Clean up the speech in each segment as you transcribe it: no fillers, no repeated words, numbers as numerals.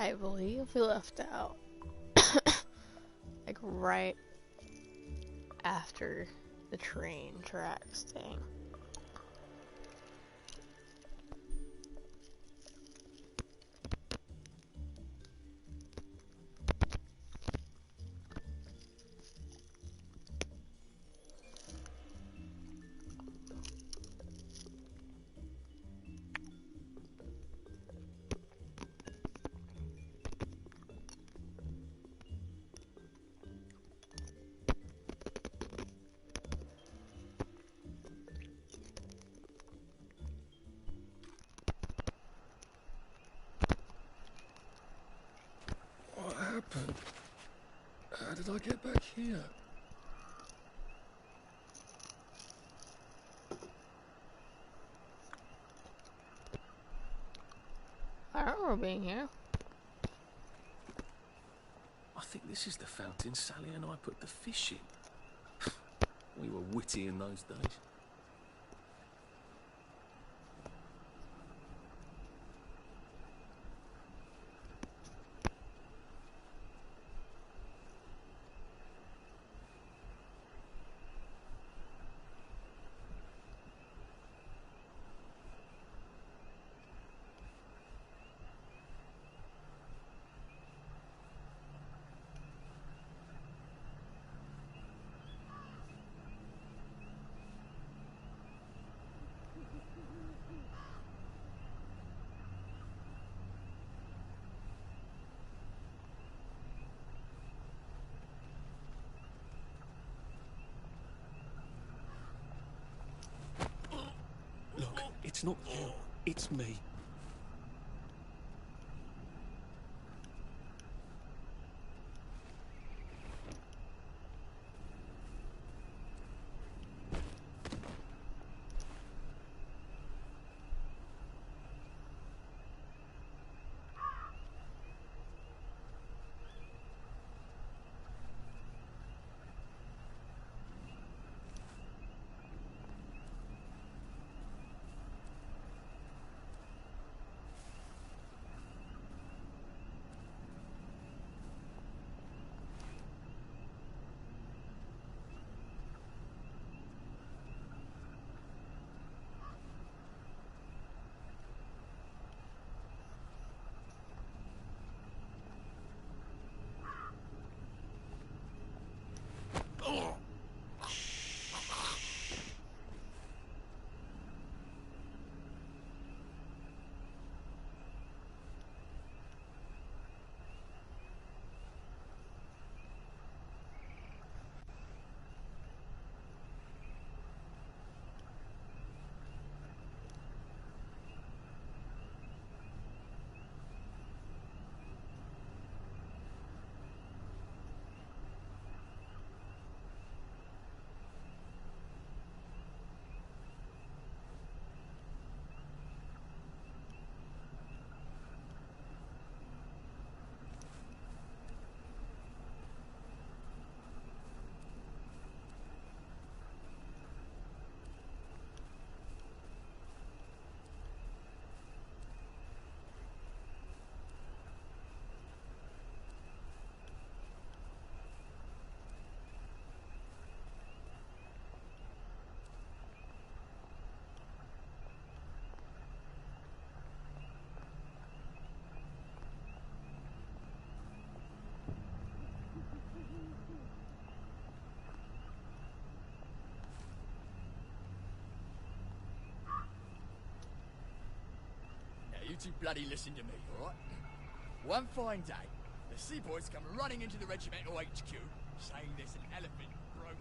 I believe we left out like right after the train tracks thing. What happened? How did I get back here? I don't remember being here. I think this is the fountain Sally and I put the fish in. We were witty in those days. Look, it's not you, it's me. You two bloody listen to me, alright? One fine day, the seaboys come running into the regimental HQ, saying there's an elephant broke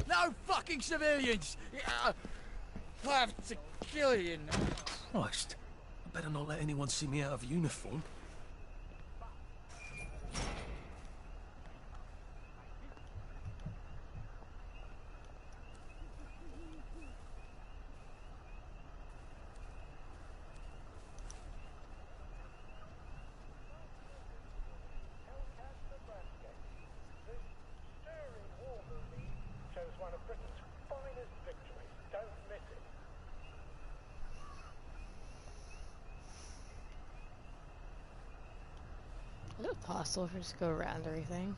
loose. No fucking civilians! I have to kill you now. Christ, I better not let anyone see me out of uniform. impossible if we just go around everything.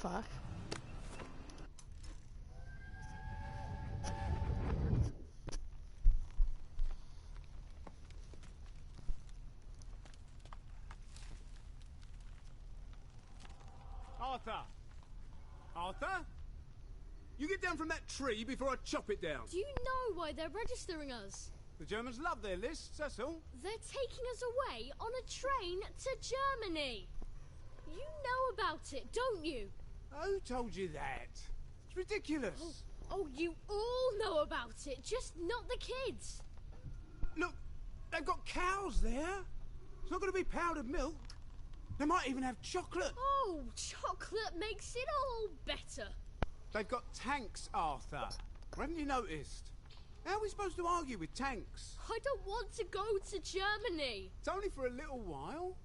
Fuck. Arthur! Arthur? You get down from that tree before I chop it down. Do you know why they're registering us? The Germans love their lists, that's all. They're taking us away on a train to Germany. You know about it, don't you? Who told you that? It's ridiculous. Oh, you all know about it, just not the kids. Look, they've got cows there. It's not going to be powdered milk. They might even have chocolate. Oh, chocolate makes it all better. They've got tanks, Arthur. Haven't you noticed? How are we supposed to argue with tanks? I don't want to go to Germany. It's only for a little while,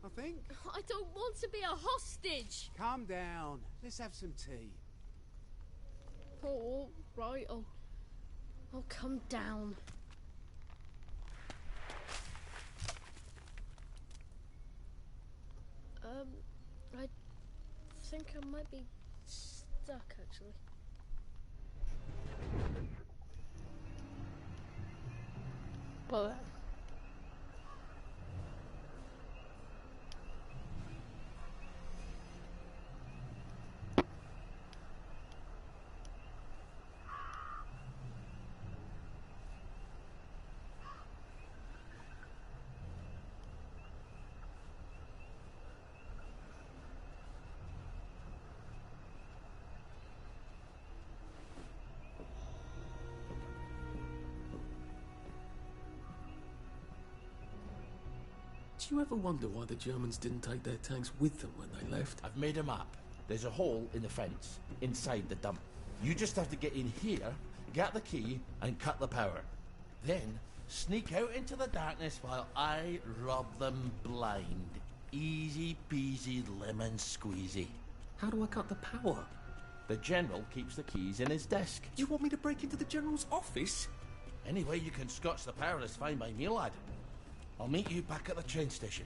I think. I don't want to be a hostage. Calm down. Let's have some tea. Oh, right, I'll come down. I think I might be stuck, actually. Well then. Do you ever wonder why the Germans didn't take their tanks with them when they left? I've made a map. There's a hole in the fence, inside the dump. You just have to get in here, get the key, and cut the power. Then, sneak out into the darkness while I rob them blind. Easy peasy lemon squeezy. How do I cut the power? The General keeps the keys in his desk. You want me to break into the General's office? Any way you can scotch the power is fine by me, lad. I'll meet you back at the train station.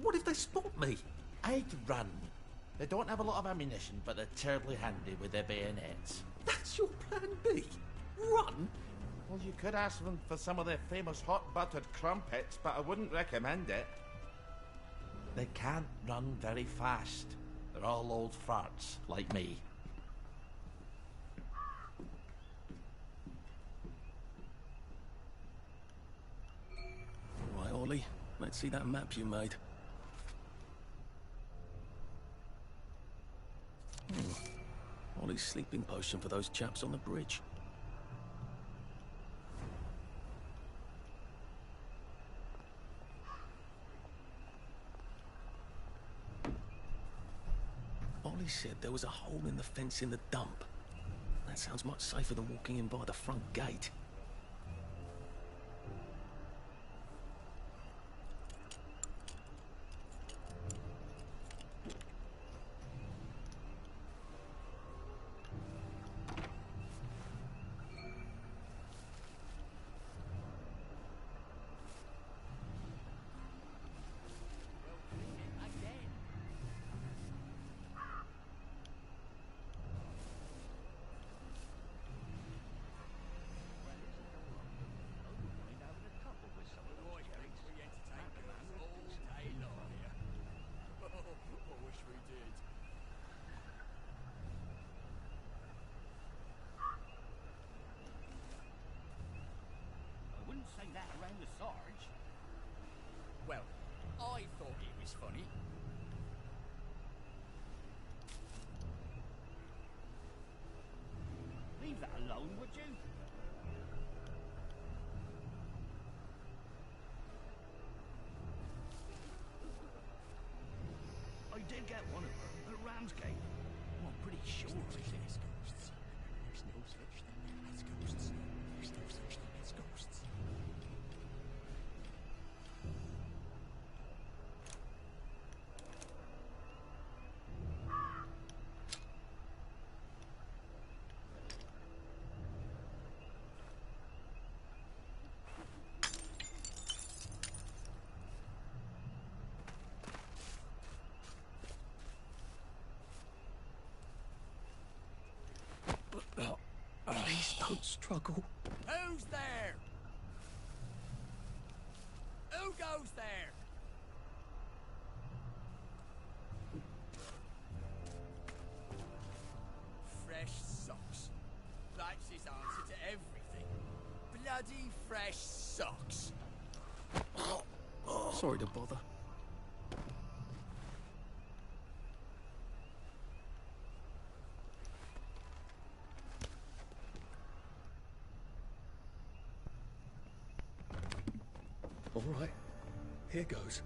What if they spot me? I'd run. They don't have a lot of ammunition, but they're terribly handy with their bayonets. That's your plan B? Run? Well, you could ask them for some of their famous hot buttered crumpets, but I wouldn't recommend it. They can't run very fast. They're all old farts, like me. Right, Ollie. Let's see that map you made. Ollie's sleeping potion for those chaps on the bridge. Ollie said there was a hole in the fence in the dump. That sounds much safer than walking in by the front gate. is funny. Leave that alone, would you? I did get one of them at Ramsgate. Well, I'm pretty sure of it. There's ghosts. There's no such thing as ghosts. There's no such thing as ghosts. Please don't struggle. Who's there? Who goes there? Fresh socks. That's his answer to everything. Bloody fresh socks. Sorry to bother. All right, here goes.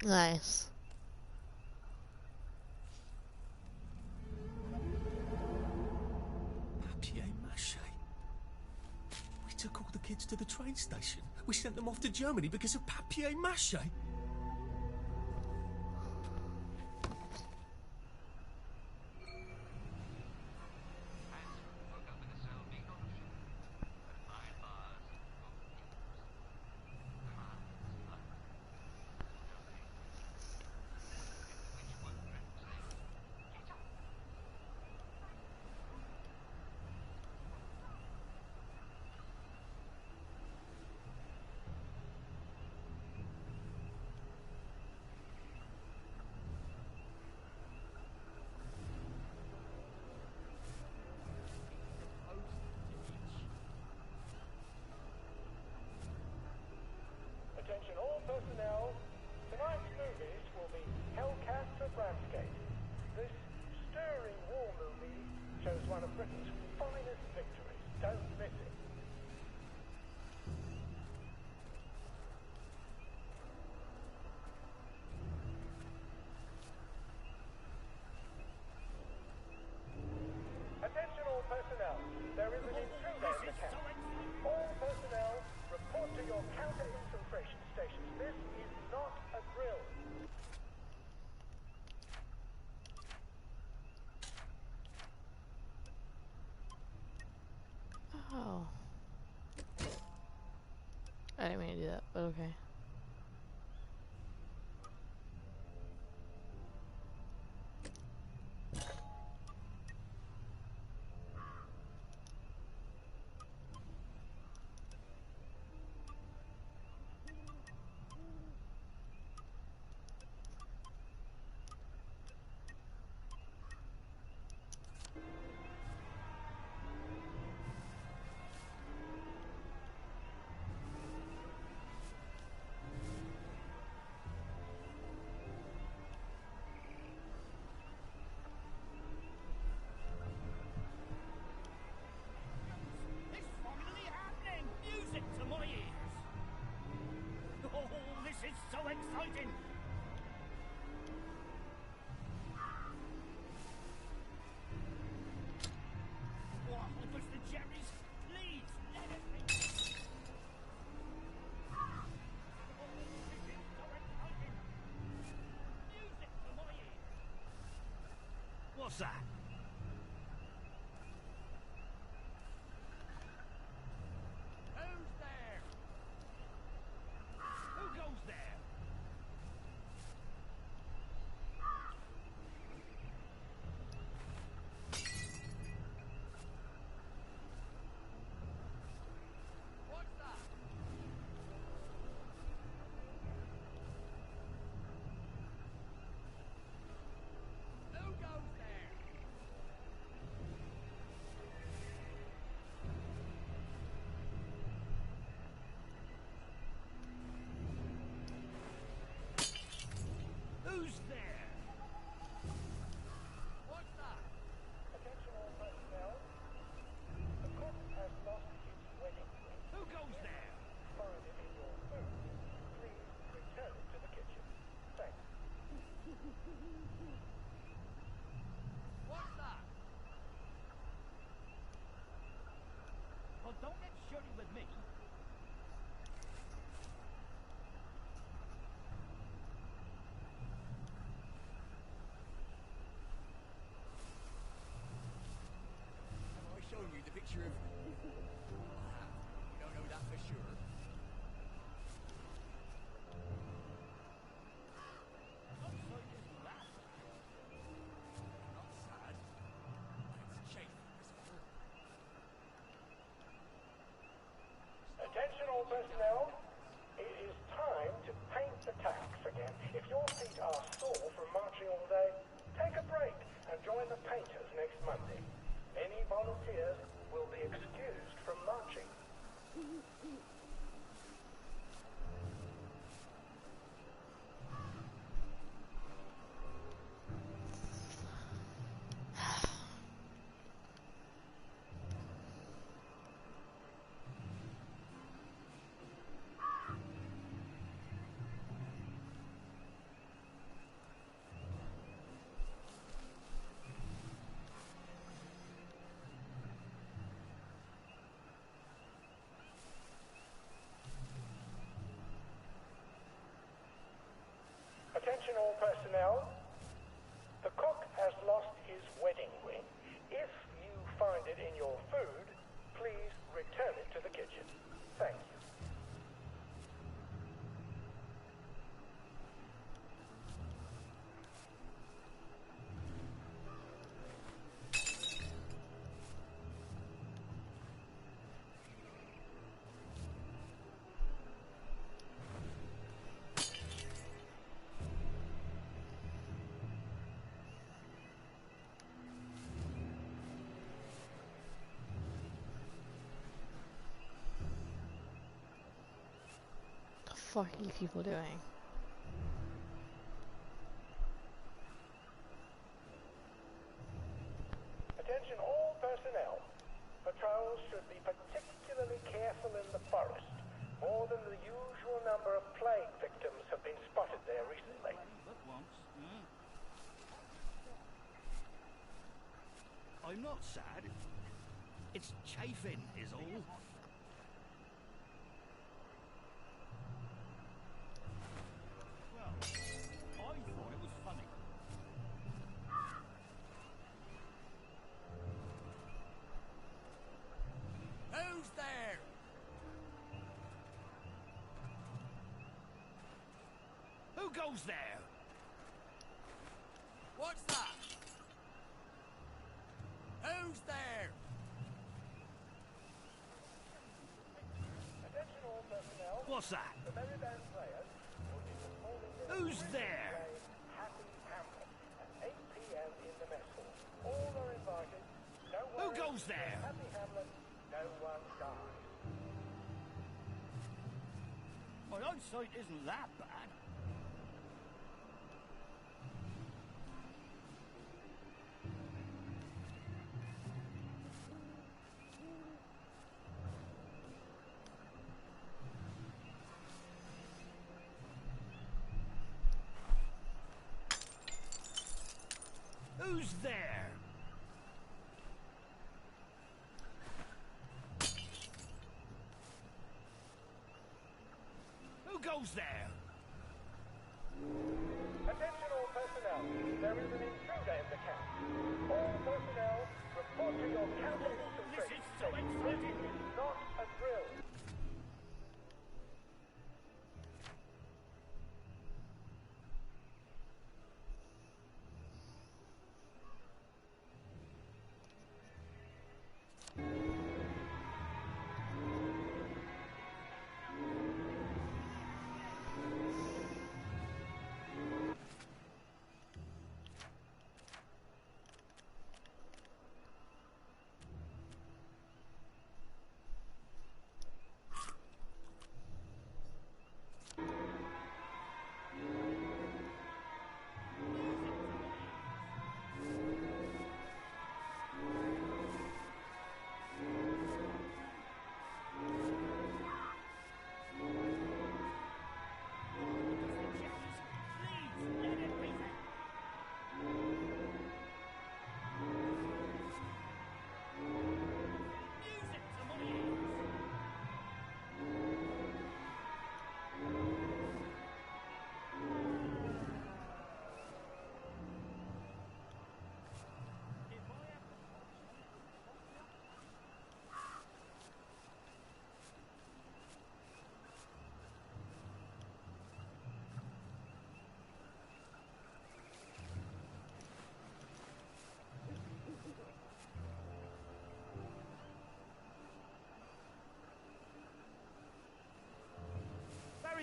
Nice. Papier-mâché. We took all the kids to the train station. We sent them off to Germany because of papier-mâché. Attention all personnel. Tonight's movies will be Hellcats of Ramsgate. This stirring war movie shows one of Britain's finest victories. Don't miss it. Attention all personnel. There is an intruder in the camp. All personnel, report to your counter-infiltration stations. This is not a drill. Oh. I didn't mean to do that, but okay. It's finally happening! Music to my ears! Oh, this is so exciting! Oh, push the cherries! Please, let it be! Oh, this is so exciting! Music to my ears! What's that? Who's there? Who goes there? What's that? Who goes there? picture of... You don't know that for sure. Not sad. It's chafing as well. Attention all personnel. It is time to paint the tacks again. If your feet are sore from marching all day, take a break and join the painters next Monday. Any volunteers will be excused from marching. Attention all personnel. The cook has lost his wedding ring. If you find it in your food, please return it to the kitchen. Thank you. The fuck are you people doing? Attention all personnel. Patrols should be particularly careful in the forest. More than the usual number of plague victims have been spotted there recently. But once. I'm not sad. It's chafing, is all. Well, I thought it was funny. Who's there? Who goes there? What's that? Who's there? Attention all personnel. What's that? The merry band players will be performing their Who's there? Happy Hamlet at 8 p.m. in the mess hall. All are invited. Don't Who worry. goes there? Happy Hamlet, no one dies. My eyesight isn't that bad. Who's there? Who goes there? Attention all personnel. There is an intruder in the camp. All personnel report to your county This is so This exciting. is not a drill.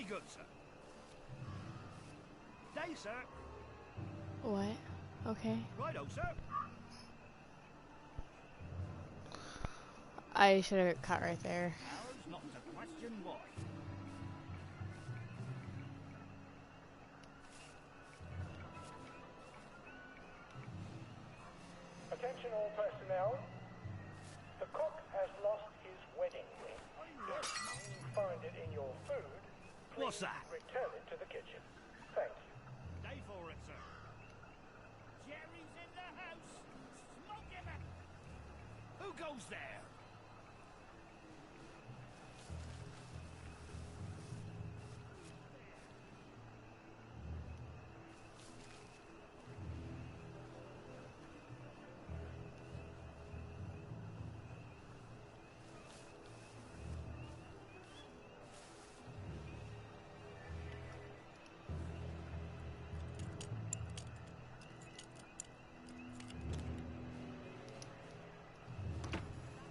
Very good, sir. Day, sir. What? Okay. Righto, sir. I should have cut right there. Ours not to question why. Attention all personnel. The cook has lost his wedding ring. If you find it in your food, What's please that? return it to the kitchen. Thank you. Day for it, sir. Jerry's in the house. Smoke him out. Who goes there?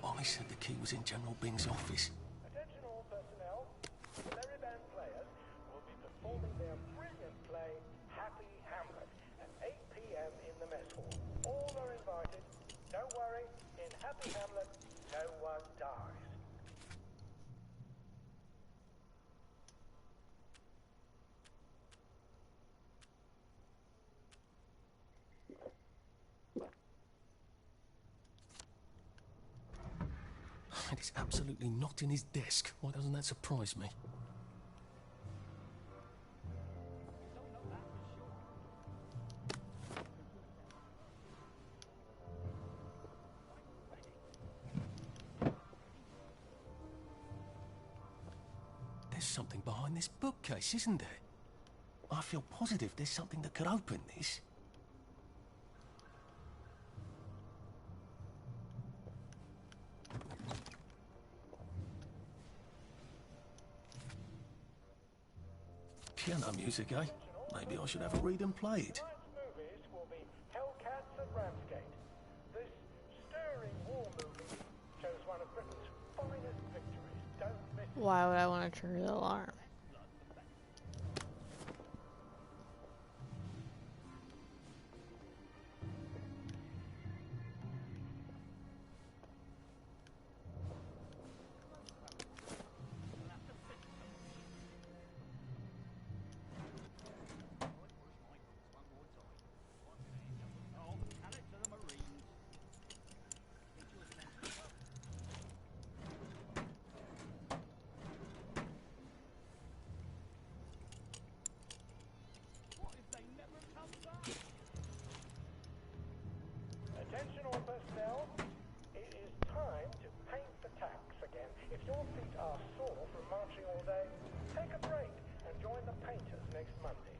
I said the key was in General Bing's office. Attention all personnel. The Merry Band players will be performing their brilliant play, Happy Hamlet, at 8 p.m. in the mess hall. All are invited. Don't worry, in Happy Hamlet, no one dies. And it's absolutely not in his desk. Why doesn't that surprise me? There's something behind this bookcase, isn't there? I feel positive there's something that could open this. Piano music, eh? Maybe I should have a read and play it. Tonight's movies will be Hellcats and Ramsgate. This stirring war movie shows one of Britain's finest victories. Don't miss it. Why would I want to trigger the alarm? Oh, tell it to the Marines. What if they never come back? Attention all personnel. It is time to paint the tacks again. If your feet are sore from marching all day, take a break and join the painters next Monday.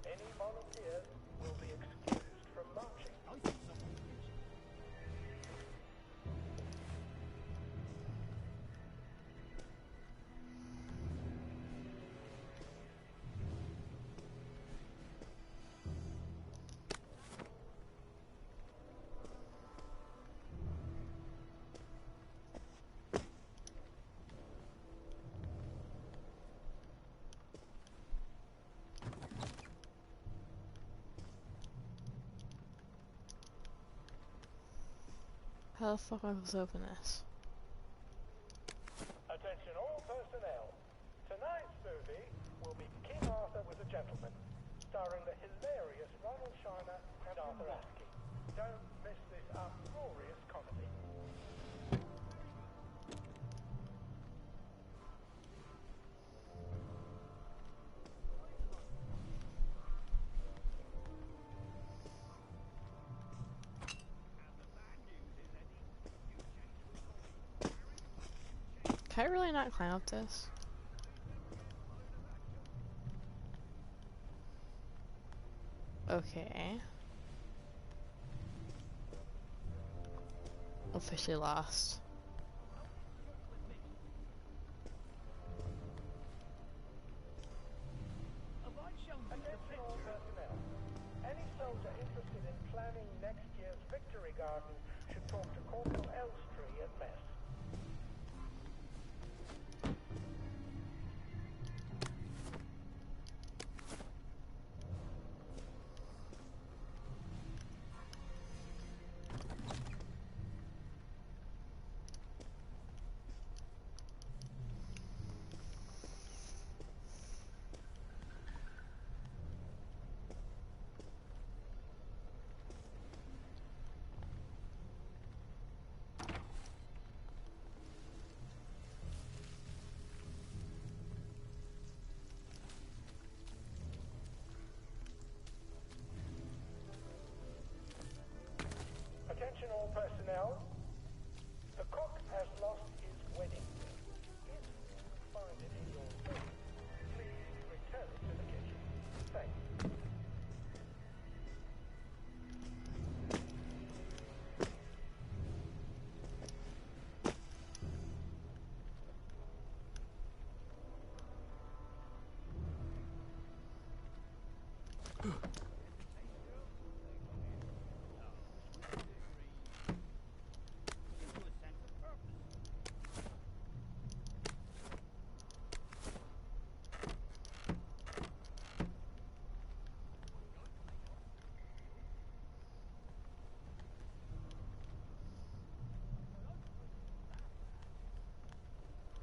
Any volunteers will be excused from marching. I think someone How the fuck am I supposed to open this? Attention all personnel. Tonight's movie will be King Arthur was a Gentleman, starring the hilarious Ronald Shiner and Arthur Askey. Don't miss this uproarious comedy. Can I really not climb up this? Okay. Officially lost. have I shown you the Attention all picture? personnel. Any soldier interested in planning next year's victory garden should talk to Corporal Elstree at mess. personnel. The cook has lost his wedding ring. If you find it in your food, please return it to the kitchen. Thanks.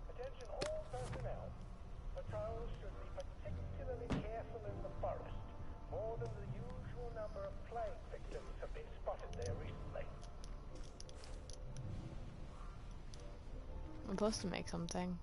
Attention all personnel. Patrols should be particularly careful in the forest. More than the usual number of plague victims have been spotted there recently. I'm supposed to make something.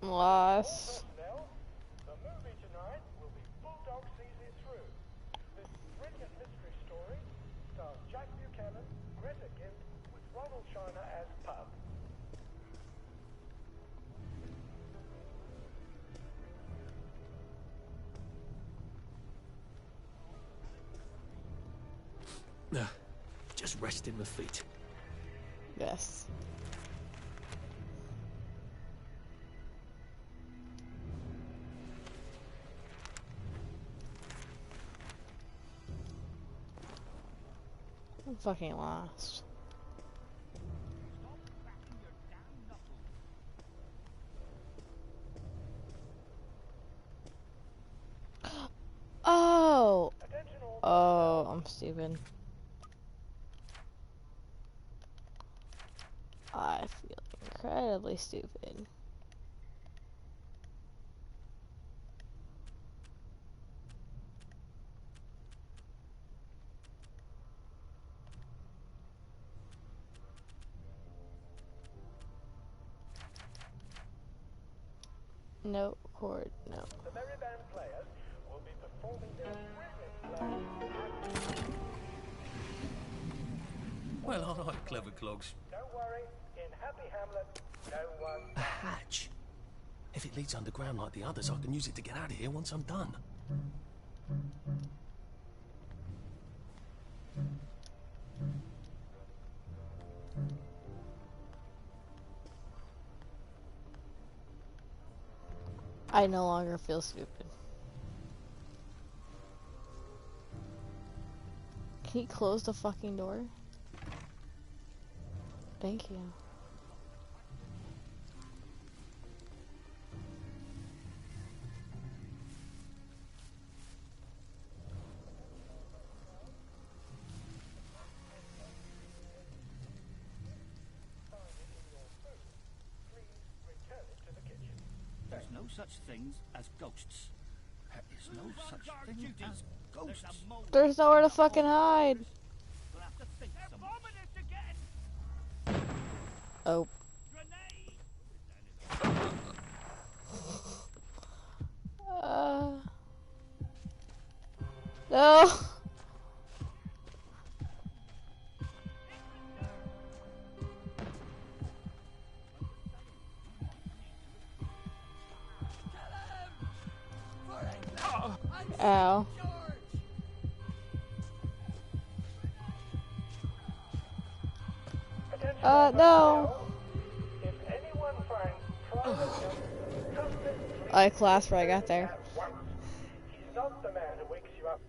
Lost. Personnel, the movie tonight will be Bulldog Sees It Through. This brilliant mystery story stars Jack Buchanan, Greta Gimp, with Ronald China as Pub. Just resting my feet. Yes. I'm fucking lost. Oh! Oh, I'm stupid. I feel incredibly stupid. No chord, no. The Merry Band players will be performing their brilliant play. Well, all right, clever clogs. Don't worry, in Happy Hamlet, no one. A hatch. If it leads underground like the others, I can use it to get out of here once I'm done. I no longer feel stupid. Can you close the fucking door? Thank you. There's no such things as ghosts. There is no such thing as ghosts. There's nowhere to fucking hide. We'll have to think some. Oh. No. Ow. Attention No. If anyone finds private milk, trumpet, I classed where I got there. at once. He's not the man who wakes you up.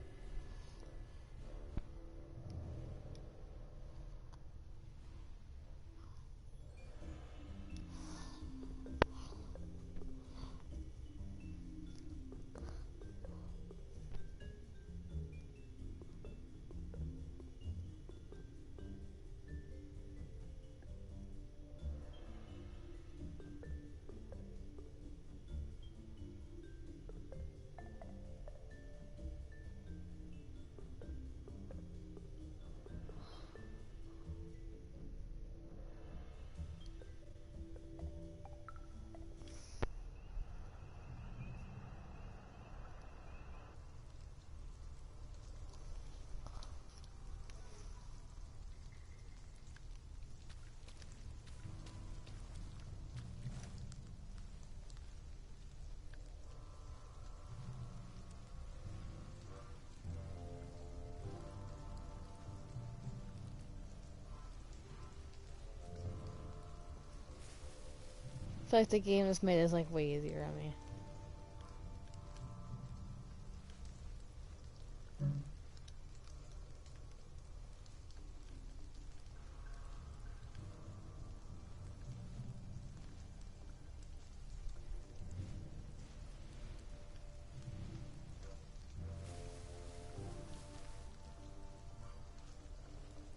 I feel like the game has made it like way easier on me.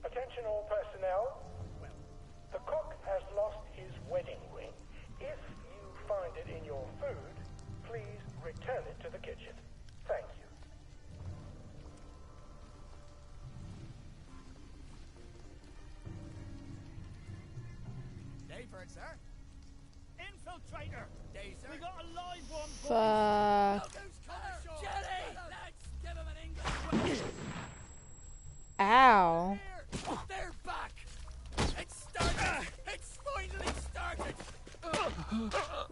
Attention all personnel. The cook has lost his wedding ring. If you find it in your food, please return it to the kitchen. Thank you. Day for it, sir. Infiltrator! Day, sir. We got a live one, boys! Fuck. Look who's coming, Jenny! Let's give him an English Ow. Here! They're back! It's started! It's finally started!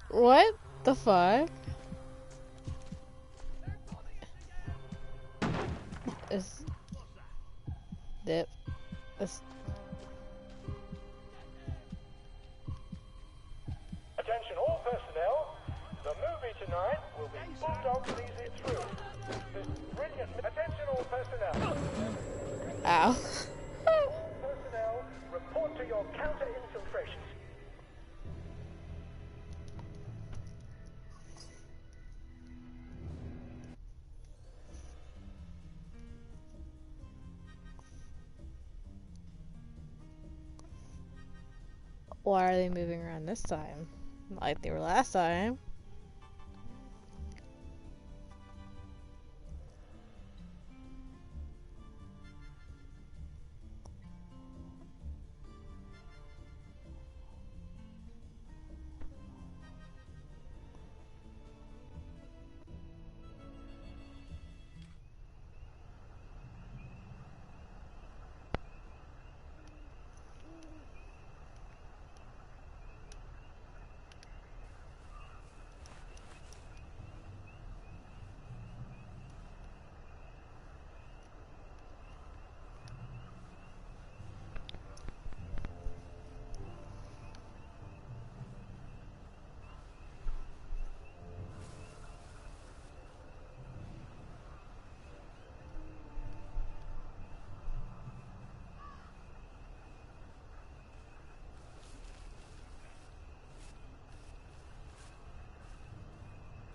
What the fuck? Is dip? Is Attention all personnel. The movie tonight will be Bulldog Easy Through. This brilliant... Attention all personnel. ow. Personnel, report to your counter-infiltrations. Why are they moving around this time? Like they were last time.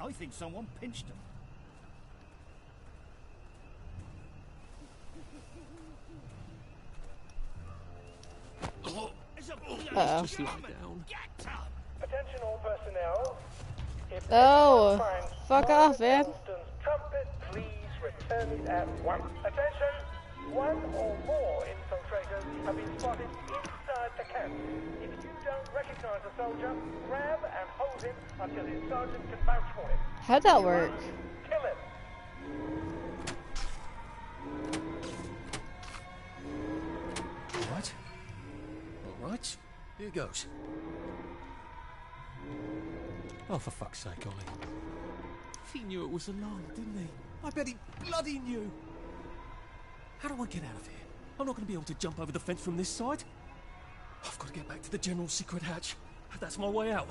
I think someone pinched him. Uh-oh. Just lie down. Attention all personnel. If Oh, anyone finds fuck Private off, man. Elston's trumpet, please return it at once. Attention! One or more infiltrators have been spotted inside the camp. If you don't recognize a soldier, grab and hold him until his sergeant can vouch for him. How'd that work? Kill him. Alright. Alright. Here goes. Oh, for fuck's sake, Ollie. He knew it was a lie, didn't he? I bet he bloody knew. How do I get out of here? I'm not going to be able to jump over the fence from this side. I've got to get back to the general secret hatch. That's my way out.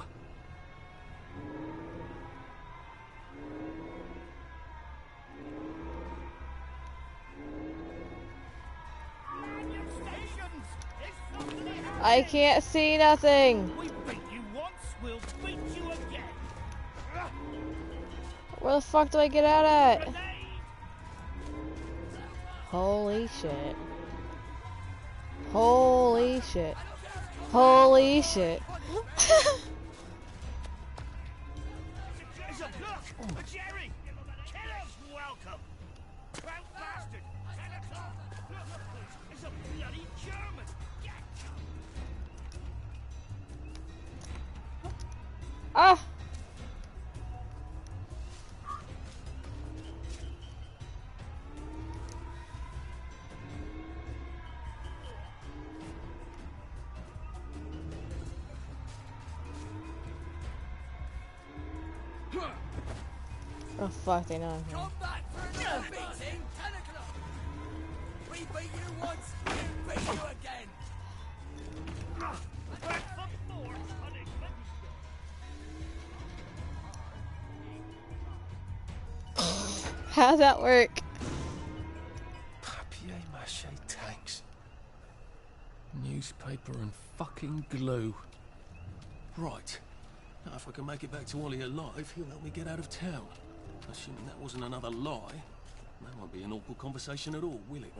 I can't see nothing. We beat you once, we'll beat you again. Where the fuck do I get out at? Grenade! Holy shit. Holy shit. Holy shit. It's a block! A Jerry! Killer's welcome! Proud bastard! 10 o'clock! Look, it's a bloody German! Ah! Oh fuck, they know I'm here. Come back for another beating. 10 o'clock. We beat you once, we beat you again. Back for more unexpected. How's that work? Papier-mâché tanks. Newspaper and fucking glue. Right. Now, if I can make it back to Ollie alive, he'll help me get out of town. Assuming that wasn't another lie, that won't be an awkward conversation at all, will it?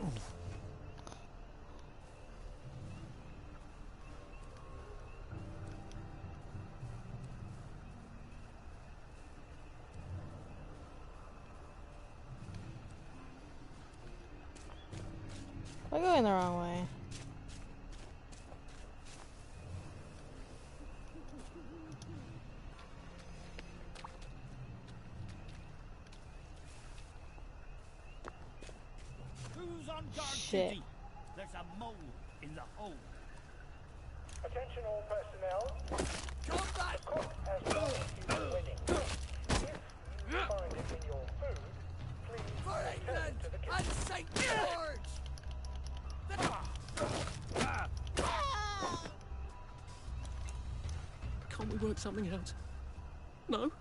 We're going the wrong way. Who's on guard Shit. duty? There's a mole in the hole. Attention all personnel. Come back. The cook has promised you a wedding. If you find it in your food, please For return England to the kitchen. and St. George. Can't we work something out? No?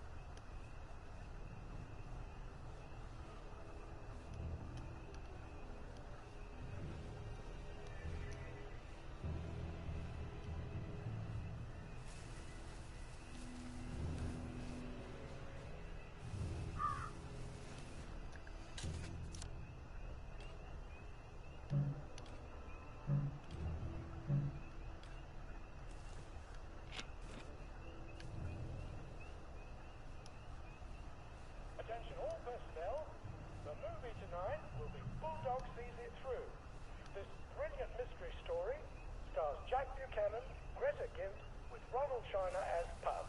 Attention all personnel. The movie tonight will be Bulldog Sees It Through. This brilliant mystery story stars Jack Buchanan, Greta Gimp, with Ronald China as Pub.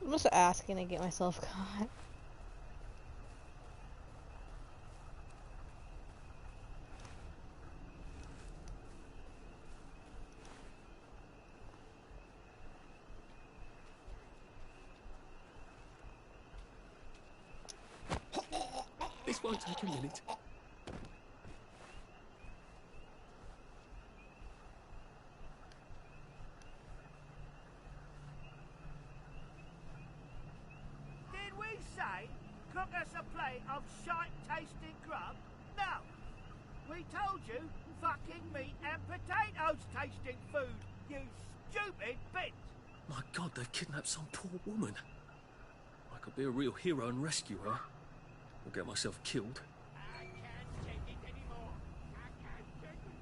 I'm just asking to get myself caught. This won't take a minute. Did we say cook us a plate of shite-tasting grub? No. We told you fucking meat and potatoes tasting food, you stupid bitch. My God, they've kidnapped some poor woman. I could be a real hero and rescue her. Or get myself killed. I can't take it anymore. I can't take it.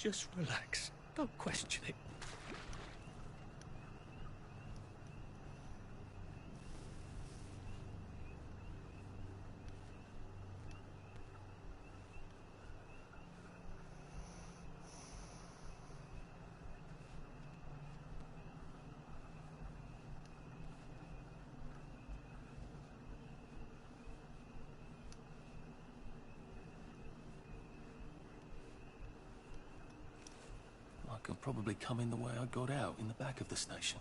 Just relax. Don't question it. I could probably come in the way I got out, in the back of the station.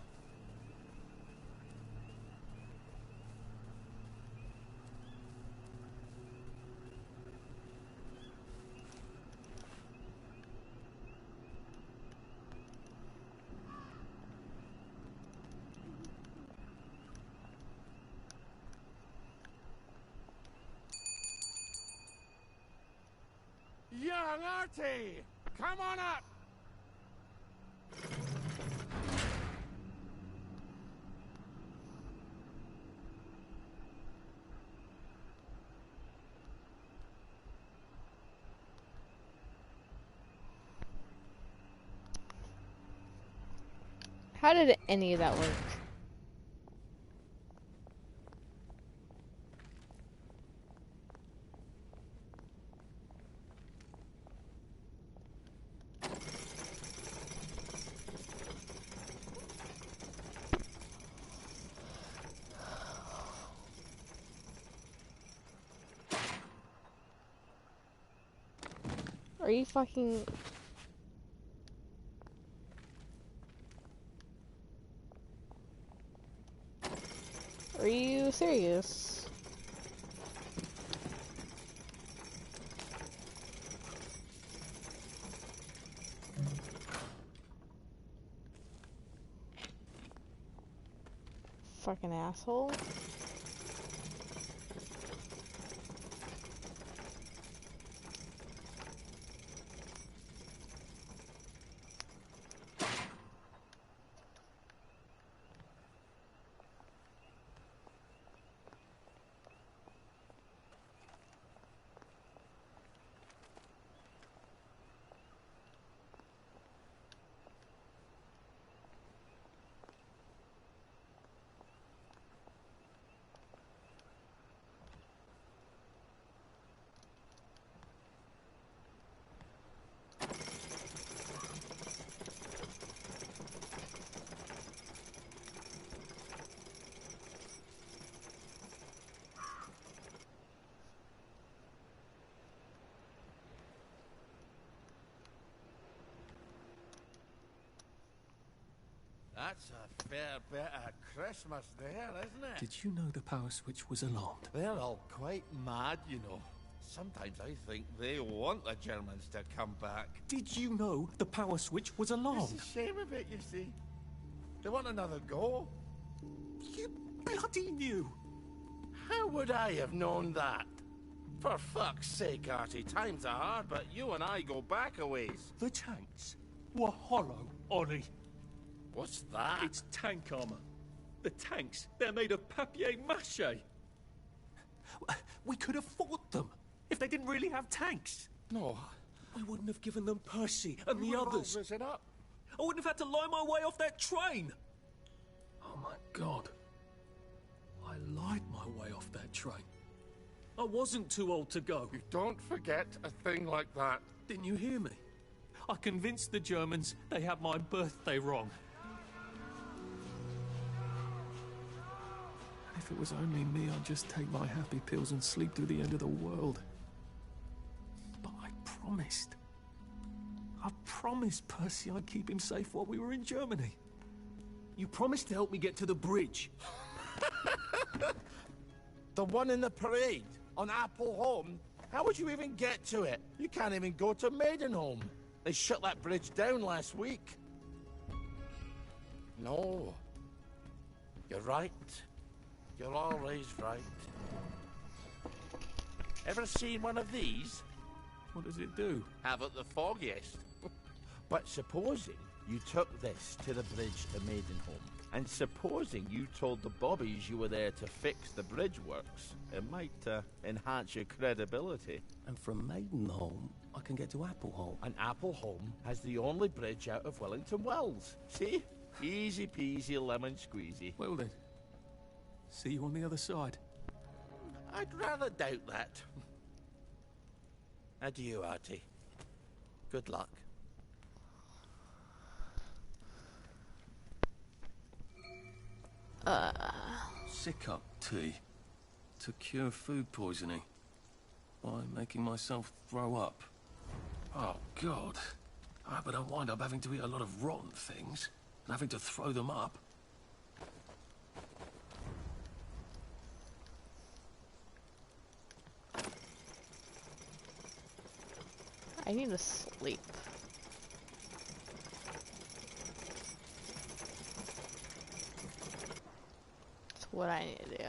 Young Artie! Come on up! How did any of that work? Are you fucking... Are you serious? Fucking asshole. That's a fair bit of Christmas there, isn't it? Did you know the power switch was alarmed? They're all quite mad, you know. Sometimes I think they want the Germans to come back. Did you know the power switch was alarmed? It's a shame of it, you see. They want another go. You bloody knew! How would I have known that? For fuck's sake, Artie, times are hard, but you and I go back a ways. The tanks were hollow, Ollie. What's that? It's tank armor. The tanks, they're made of papier-mâché. We could have fought them if they didn't really have tanks. No. We wouldn't have given them Percy and the others. It up. I wouldn't have had to lie my way off that train. Oh my God. I lied my way off that train. I wasn't too old to go. You don't forget a thing like that. Didn't you hear me? I convinced the Germans they had my birthday wrong. If it was only me, I'd just take my happy pills and sleep through the end of the world. But I promised. I promised Percy I'd keep him safe while we were in Germany. You promised to help me get to the bridge. The one in the parade on Apple Home? How would you even get to it? You can't even go to Maidenholm. They shut that bridge down last week. No. You're right. You're always right. Ever seen one of these? What does it do? Haven't the foggiest. But supposing You took this to the bridge at Maidenholm, and supposing you told the bobbies you were there to fix the bridge works, it might enhance your credibility. And from Maidenholm, I can get to Appleholm. And Appleholm has the only bridge out of Wellington Wells. See? Easy peasy lemon squeezy. Well then, see you on the other side. I'd rather doubt that. Adieu, Artie. Good luck. Sick-up tea to cure food poisoning by making myself throw up. Oh, God. I hope I don't wind up having to eat a lot of rotten things and having to throw them up. I need to sleep. That's what I need to do.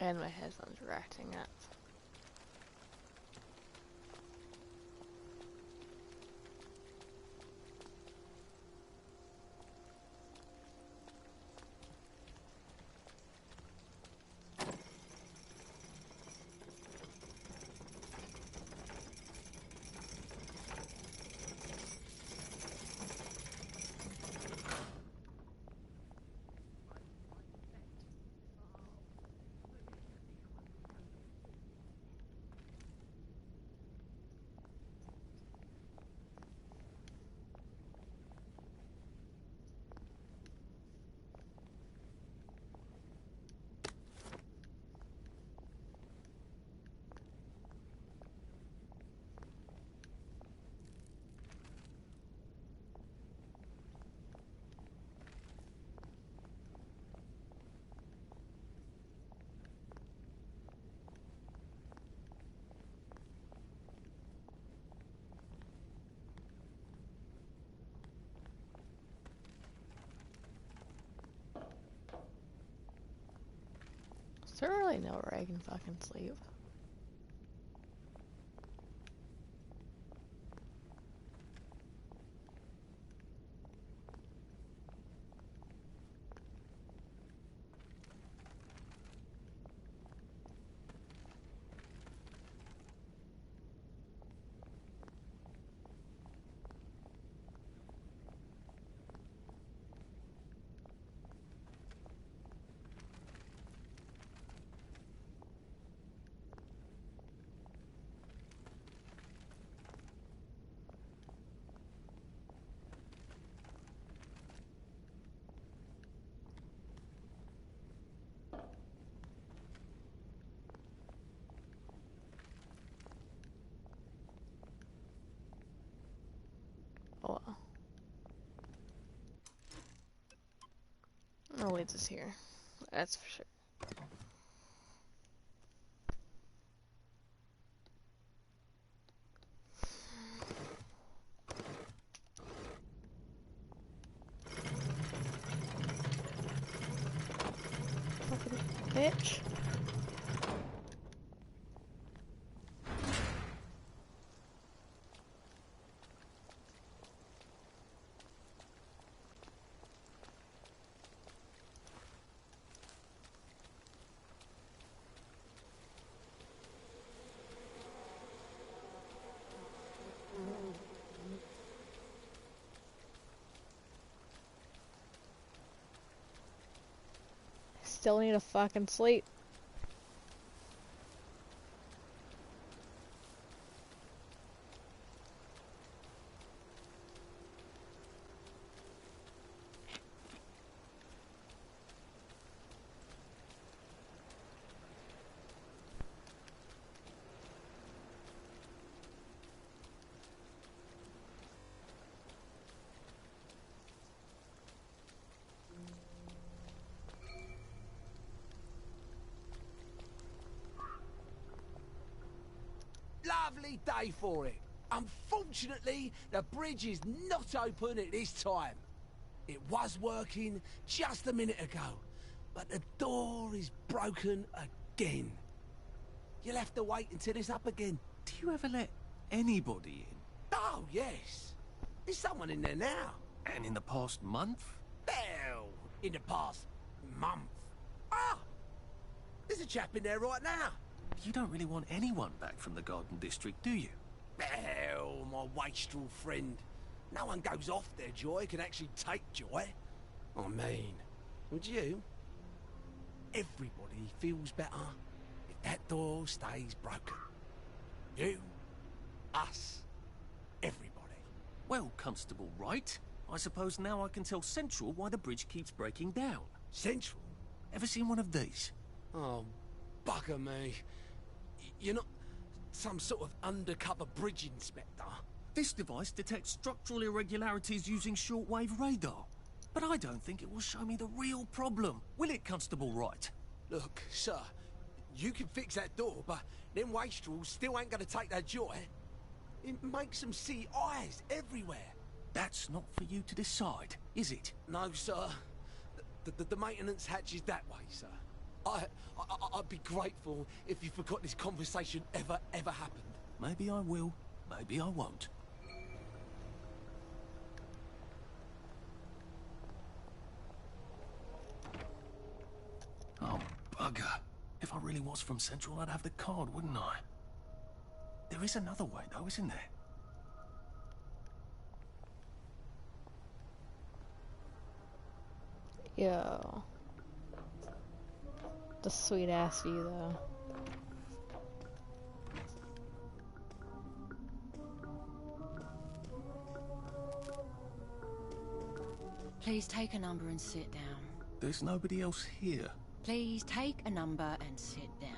And my headphones are acting up. Is there really nowhere I can fucking sleep? Oh well. I'll leave this here. That's for sure. Fucking bitch. Still need to fucking sleep. bloody day for it. Unfortunately, the bridge is not open at this time. It was working just a minute ago, but the door is broken again. You'll have to wait until it's up again. Do you ever let anybody in? Oh, yes. There's someone in there now. And in the past month? Hell, in the past month. Ah! There's a chap in there right now. You don't really want anyone back from the Garden District, do you? Hell, my wastrel friend. No one goes off their joy, can actually take joy. I mean, would you? Everybody feels better if that door stays broken. You, us, everybody. Well, Constable Wright, I suppose now I can tell Central why the bridge keeps breaking down. Central? Ever seen one of these? Oh, bugger me. You're not some sort of undercover bridge inspector? This device detects structural irregularities using shortwave radar. But I don't think it will show me the real problem. Will it, Constable Wright? Look, sir, you can fix that door, but them wastrels still ain't gonna take that joy. It makes them see eyes everywhere. That's not for you to decide, is it? No, sir. The maintenance hatch is that way, sir. I'd be grateful if you forgot this conversation ever happened. Maybe I will, maybe I won't. Oh, bugger. If I really was from Central, I'd have the card, wouldn't I? There is another way, though, isn't there? Yo. The sweet ass view though. Please take a number and sit down. There's nobody else here. Please take a number and sit down.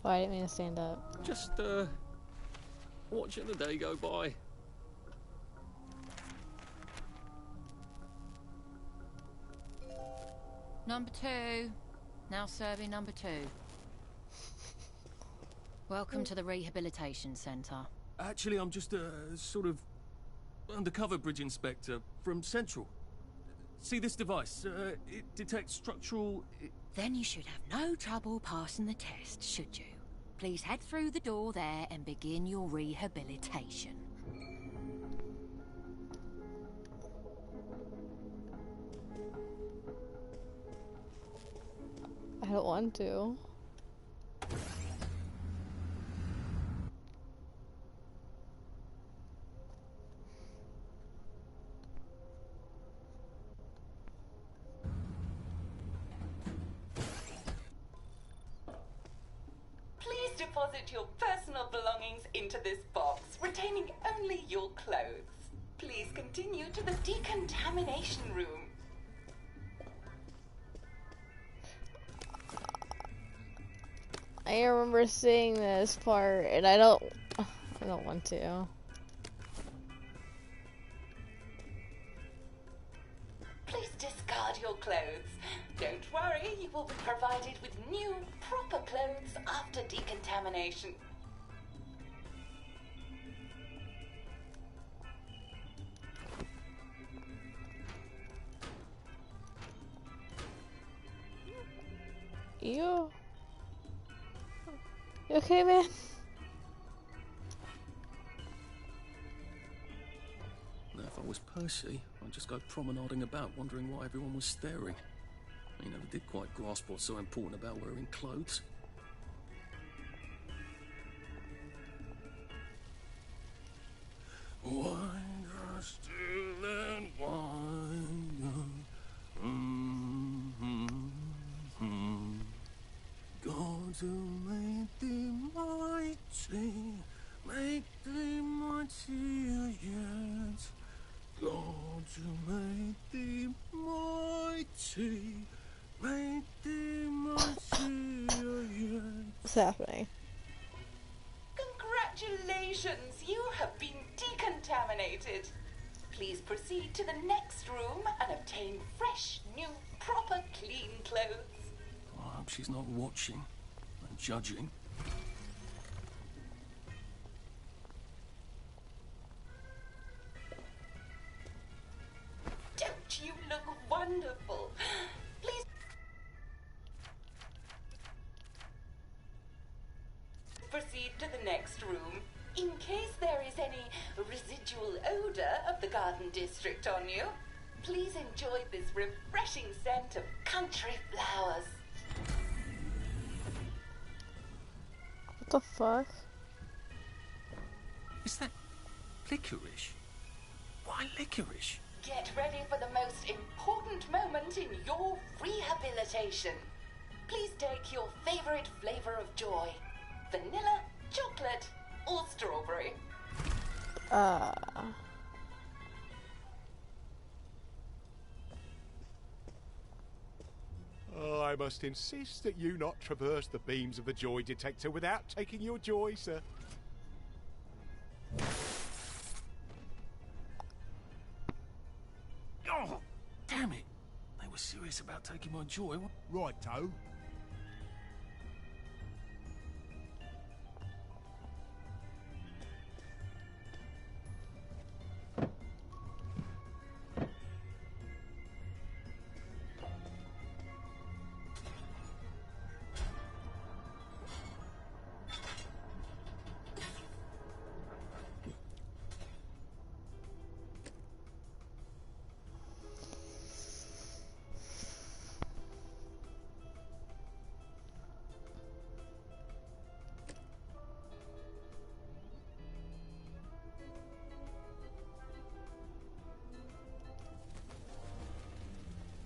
Oh, I didn't mean to stand up. Just, watching the day go by. Number 2. Now serving number 2. Welcome to the Rehabilitation Centre. Actually, I'm just a sort of undercover bridge inspector from Central. See this device? It detects structural... Then you should have no trouble passing the test, should you? Please head through the door there and begin your rehabilitation. I don't want to. Please deposit your personal belongings into this box, retaining only your clothes. Please continue to the decontamination room. I remember seeing this part, and I don't want to. Please discard your clothes. Don't worry, you will be provided with new, proper clothes after decontamination. You okay, man? Now, if I was Percy, I'd just go promenading about, wondering why everyone was staring. I never did quite grasp what's so important about wearing clothes. Wider still and wider. God who made thee mighty, make thee mightier yet. God who made thee mighty, make thee mightier What's happening? Congratulations, you have been decontaminated. Please proceed to the next room and obtain fresh, new, proper, clean clothes. I hope she's not watching and judging. Don't you look wonderful? Please proceed to the next room. In case there is any residual odor of the garden district on you, please enjoy this refreshing scent of country flowers. What the fuck? Is that licorice? Why licorice? Get ready for the most important moment in your rehabilitation. Please take your favorite flavor of joy. Vanilla, chocolate, or strawberry. I must insist that you not traverse the beams of the joy detector without taking your joy, sir. Oh, damn it. They were serious about taking my joy. Righto.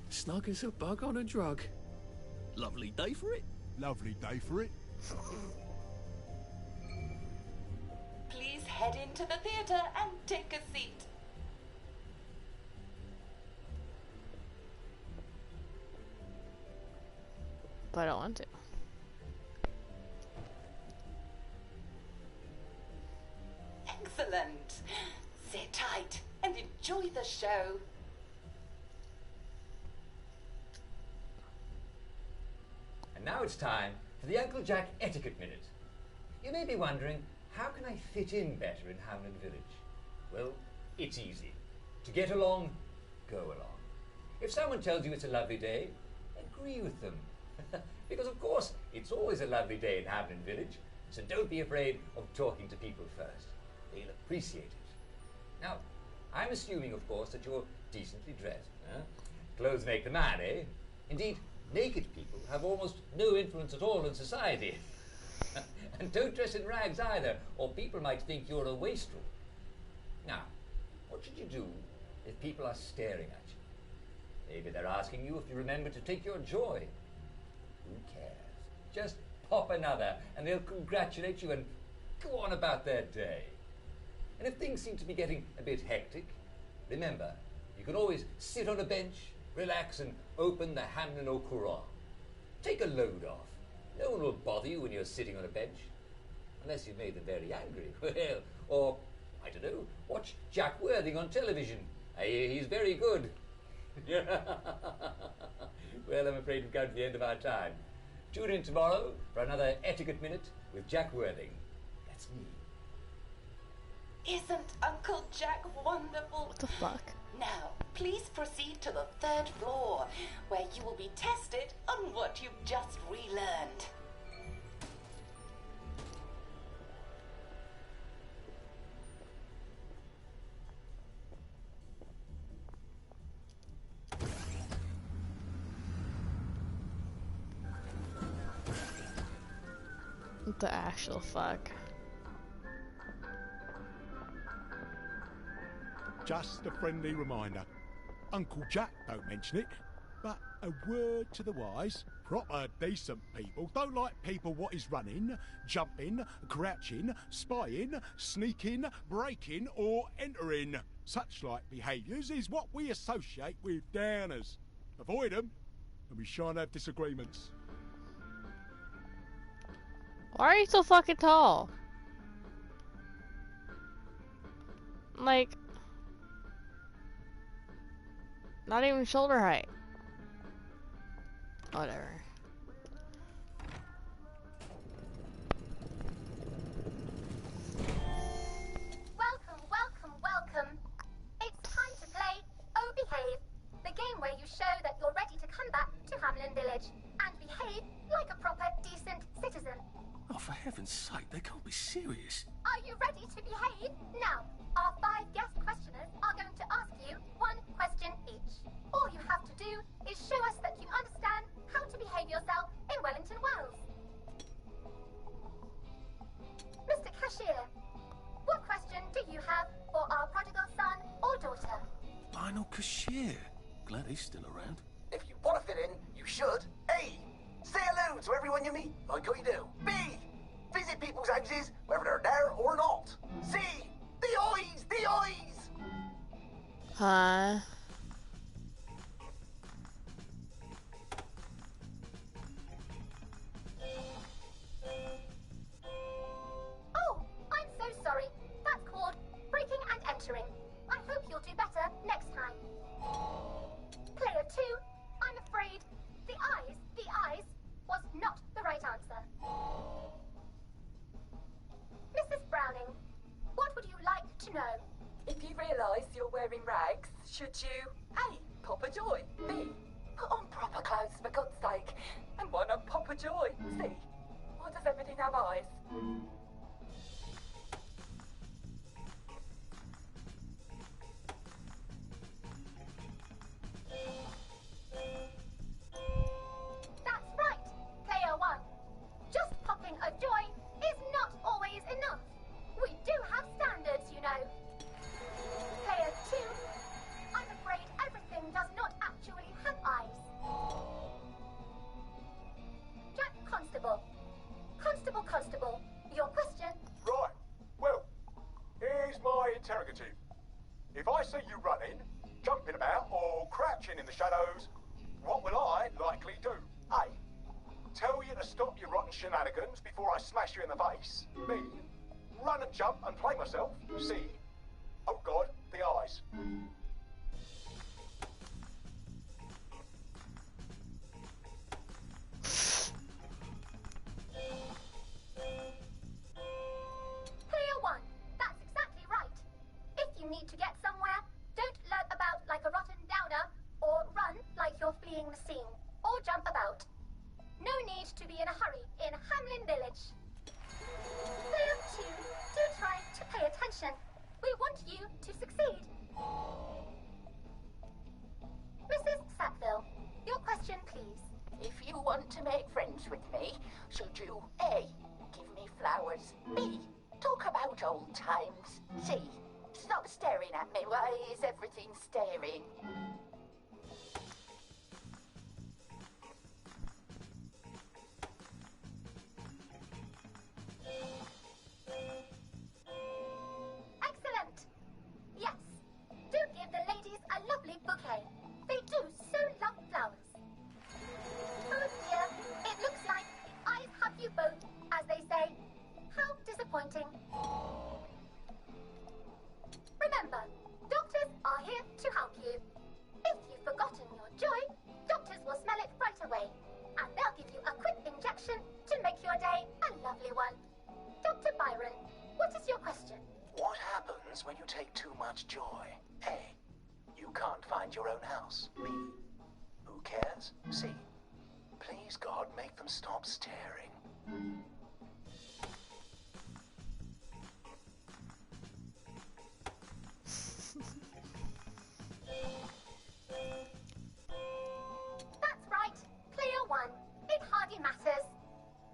Snug as a bug on a drug. Lovely day for it. Lovely day for it. Please head into the theater and take a seat. But I don't want to. Excellent. Sit tight and enjoy the show. And now it's time for the Uncle Jack Etiquette Minute. You may be wondering, how can I fit in better in Hamlin Village? Well, it's easy. To get along, go along. If someone tells you it's a lovely day, agree with them. Because of course, it's always a lovely day in Hamlin Village, so don't be afraid of talking to people first. They'll appreciate it. Now, I'm assuming, of course, that you're decently dressed. Huh? Clothes make the man, eh? Indeed, naked people have almost no influence at all in society. And don't dress in rags either, or people might think you're a wastrel. Now, what should you do if people are staring at you? Maybe they're asking you if you remember to take your joy. Who cares? Just pop another, and they'll congratulate you and go on about their day. And if things seem to be getting a bit hectic, remember, you can always sit on a bench, relax, and open the Hamlin au Courant. Take a load off. No one will bother you when you're sitting on a bench. Unless you've made them very angry. Well, or, I don't know, watch Jack Worthing on television. I hear he's very good. Well, I'm afraid we've come to the end of our time. Tune in tomorrow for another Etiquette Minute with Jack Worthing. That's me. Isn't Uncle Jack wonderful? What the fuck? Now, please proceed to the 3rd floor, where you will be tested on what you've just relearned. What the actual fuck? Just a friendly reminder. Uncle Jack don't mention it, but a word to the wise. Proper decent people don't like people what is running, jumping, crouching, spying, sneaking, breaking or entering. Such like behaviours is what we associate with downers. Avoid them and we shan't have disagreements. Why are you so fucking tall? Like, not even shoulder height. Whatever. Welcome, welcome, welcome. It's time to play Oh Behave, the game where you show that you're ready to come back to Hamlin Village and behave like a proper, decent citizen. Oh, for heaven's sake, they can't be serious. Are you ready to behave? Now, our 5 guest questioners are going to ask you 1 question each. All you have to do is show us that you understand how to behave yourself in Wellington, Wales. Mr. Cashier, what question do you have for our prodigal son or daughter? Lionel Cashier. Glad he's still around. If you want to fit in, you should. A. Say hello to everyone you meet, like I do. B. Visit people's houses, whether they're there or not. C. The eyes! The eyes! Huh? Oh, I'm so sorry. That's called breaking and entering. I hope you'll do better next time. Player 2, I'm afraid the eyes was not the right answer. Mrs. Browning, what would you like to know? If you realise you're wearing rags, should you A. Pop a joy, B. Put on proper clothes for God's sake, and why not pop a joy, C. Why does everything have eyes? That's right, Player 1. Just popping a joy is not always enough. We do have standards, you know. Player 2, I'm afraid everything does not actually have eyes. Jack Constable. Constable, your question? Right. Well, here's my interrogative. If I see you running, jumping about, or crouching in the shadows, what will I likely do? A. Tell you to stop your rotten shenanigans before I smash you in the face. B. Run and jump and play myself. C. Oh God, the eyes. Player 1, that's exactly right. If you need to get somewhere, don't lurk about like a rotten downer, or run like you're fleeing the scene, or jump about. No need to be in a hurry in Hamlin Village. Player 2, do try to pay attention. We want you to succeed. Mrs. Sackville, your question, please. If you want to make friends with me, should you A. give me flowers, B. talk about old times, C. stop staring at me, why is everything staring? Excellent. Yes, do give the ladies a lovely bouquet. They do so love flowers. Oh dear, it looks like the eyes have you both, as they say. How disappointing. Remember, doctors are here to help you. If you've forgotten your joy, doctors will smell it right away, and they'll give you a quick injection to make your day a lovely one. Dr. Byron, what is your question? What happens when you take too much joy? A. You can't find your own house. B. Who cares? C. Please, God, make them stop staring. That's right, Player 1. It hardly matters.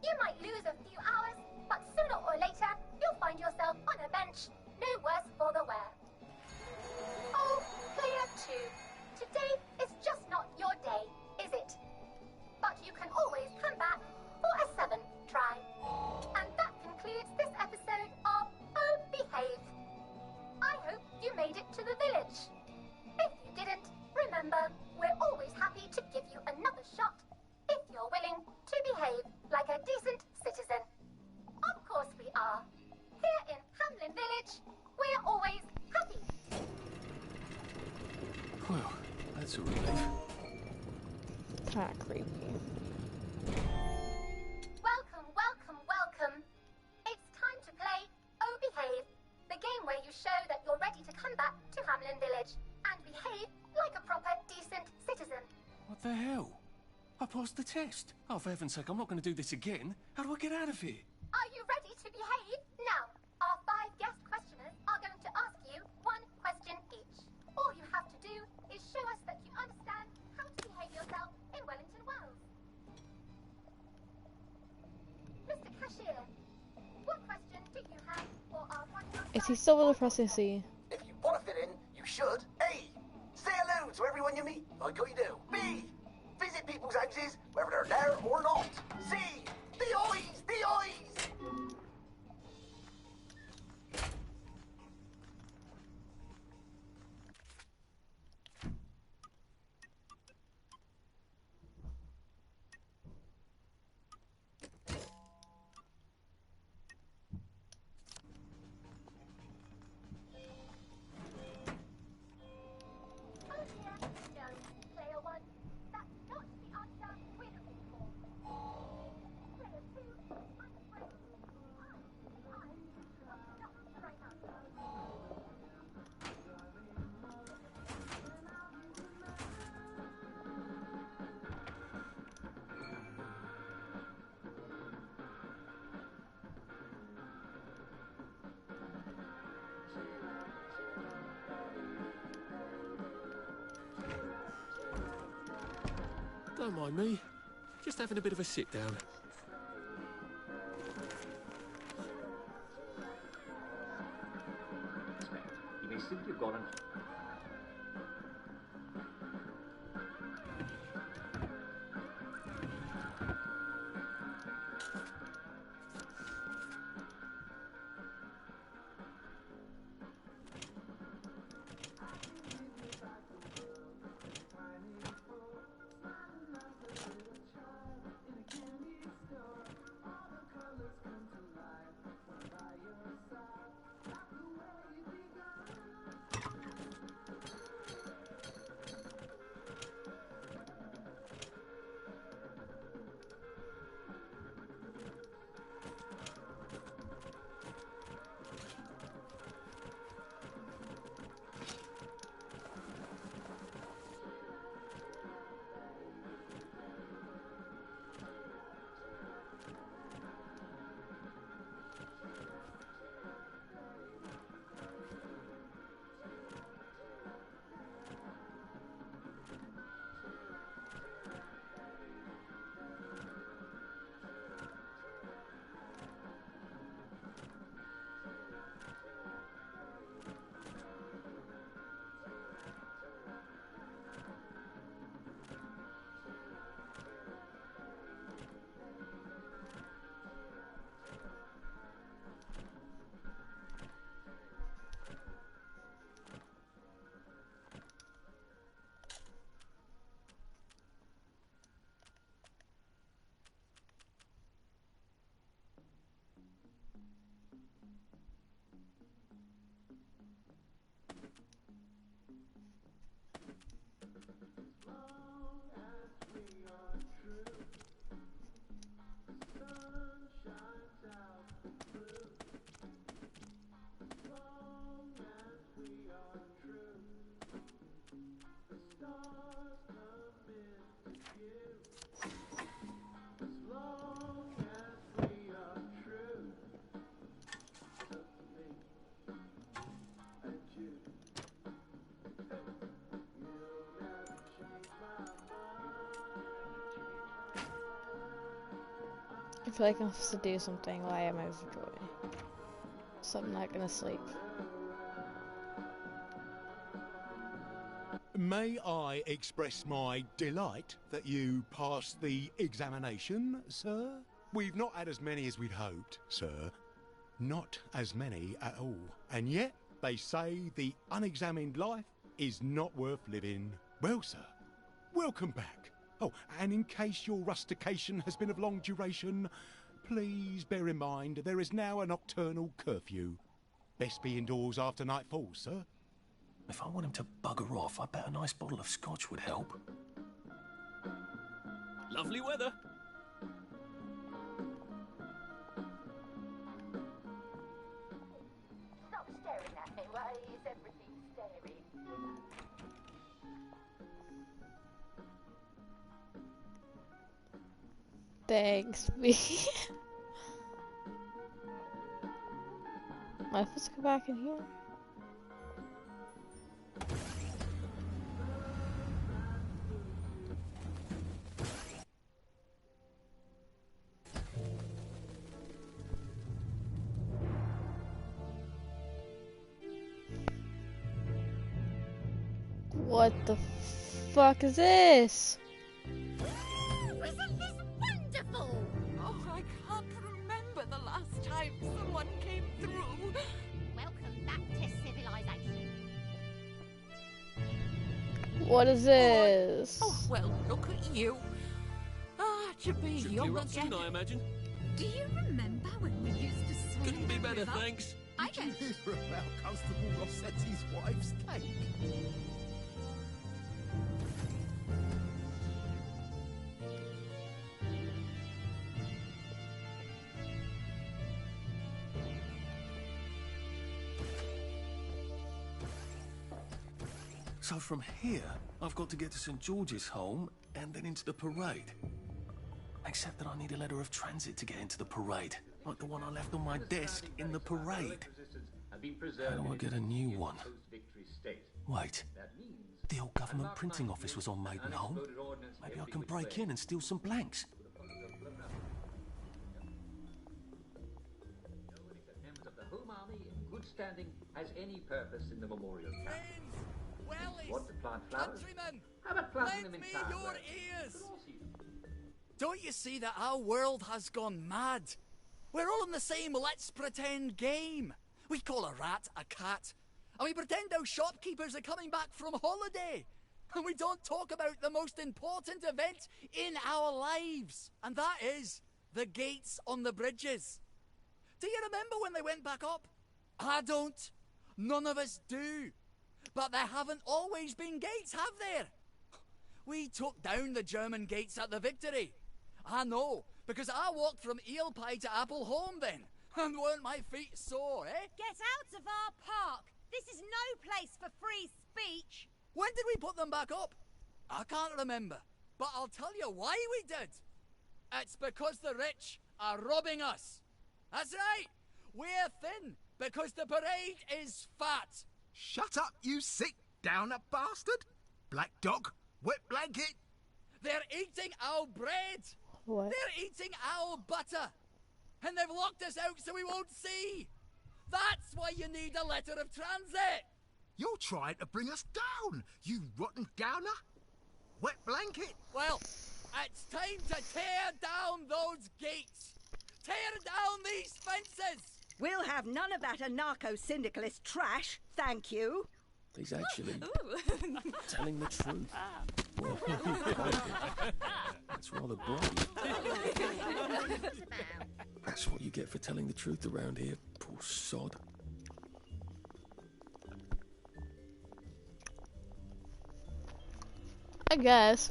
You might lose a few hours, but sooner or later, you'll find yourself on a bench, no worse for the wear. Oh, Player 2. Today is just not your day, is it? But you can always come back for a 7th try. Well, that's a relief. Kinda creepy. Welcome, welcome, welcome. It's time to play Oh Behave, the game where you show that you're ready to come back to Hamlin Village and behave like a proper, decent citizen. What the hell? I passed the test. Oh, for heaven's sake, I'm not going to do this again. How do I get out of here? Are you ready to behave? Now, our 5 guest questioners are going to ask you 1 question each. All you have to do is show us that you understand how to behave yourself in Wellington Wells. Mr. Cashier, what question do you have for our one-year-old? Is he still with the processy? If you want to fit in, you should. A. Say hello to everyone you meet, like how you do. B. Visit people's houses, whether they're there or not. C. The eyes! The eyes! Oh dear, no. Player 1, that's not the answer we're looking for. Player 2, I'm afraid I was not the right answer. Don't mind me. Just having a bit of a sit down. You may simply have gone and... I feel like I'm supposed to do something while I'm overjoyed. So I'm not gonna sleep. May I express my delight that you passed the examination, sir? We've not had as many as we'd hoped, sir. Not as many at all. And yet, they say the unexamined life is not worth living. Well, sir, welcome back. Oh, and in case your rustication has been of long duration, please bear in mind there is now a nocturnal curfew. Best be indoors after nightfall, sir. If I want him to bugger off, I bet a nice bottle of scotch would help. Lovely weather. Stop staring at me. Why is everything staring? Thanks, me. Am I supposed to go back in here? What the fuck is this? Isn't this wonderful? Oh, I can't remember the last time someone came through. Welcome back to civilization. What is this? Oh, well, look at you. Ah, to be Should young clear up again. soon, I imagine. Do you remember when we used to swim Couldn't be in the better, river? thanks. I don't. About Constable Rossetti's wife's cake. So from here, I've got to get to St. George's home and then into the parade. Except that I need a letter of transit to get into the parade, like the one I left on my desk in the parade. How do I get a new one? Wait, the old government printing office was on Maidenholm. Maybe I can break in and steal some blanks. Members of the Home Army in good standing has any purpose in the memorial camp. Want to plant flowers? Countrymen, How about planting them lend in me town? your ears. Don't you see that our world has gone mad? We're all in the same let's pretend game. We call a rat a cat, and we pretend our shopkeepers are coming back from holiday. And we don't talk about the most important event in our lives, and that is the gates on the bridges. Do you remember when they went back up? I don't. None of us do. But there haven't always been gates, have there? We took down the German gates at the Victory. I know, because I walked from Eel Pie to Appleholme then. And weren't my feet sore, eh? Get out of our park! This is no place for free speech! When did we put them back up? I can't remember. But I'll tell you why we did. It's because the rich are robbing us. That's right. We're thin because the parade is fat. Shut up, you sick downer bastard! Black dog, wet blanket! They're eating our bread! What? They're eating our butter! And they've locked us out so we won't see! That's why you need a letter of transit! You're trying to bring us down, you rotten downer! Wet blanket! Well, it's time to tear down those gates! Tear down these fences! We'll have none of that anarcho-syndicalist trash, thank you. He's actually telling the truth. Well, that's rather brave. That's what you get for telling the truth around here, poor sod. I guess.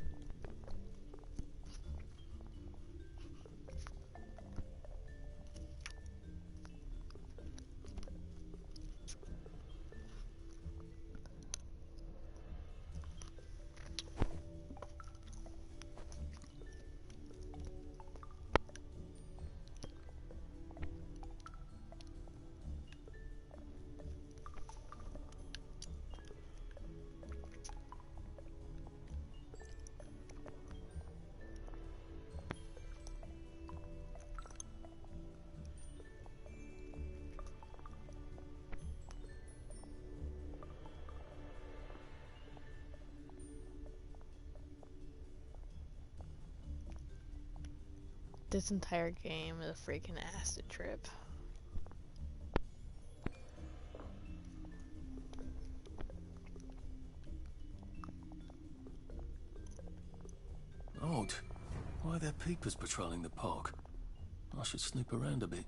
This entire game is a freaking acid trip. Odd. Why are there peepers patrolling the park? I should snoop around a bit.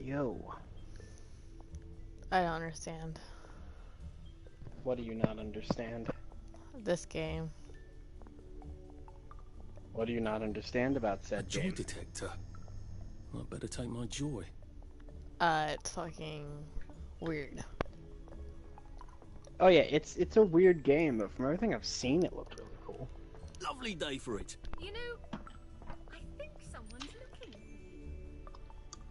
Yo. I don't understand. What do you not understand? This game. What do you not understand about said Joy game? detector. I better take my joy. It's fucking weird. Oh yeah, it's a weird game, but from everything I've seen, it looked really cool. Lovely day for it. You know, I think someone's looking.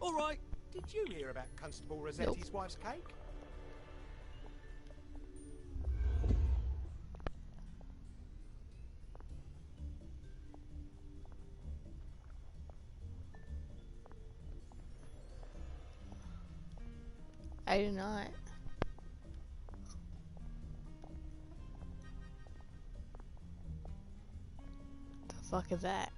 All right. Did you hear about Constable Rossetti's wife's cake? I do not. The fuck is that?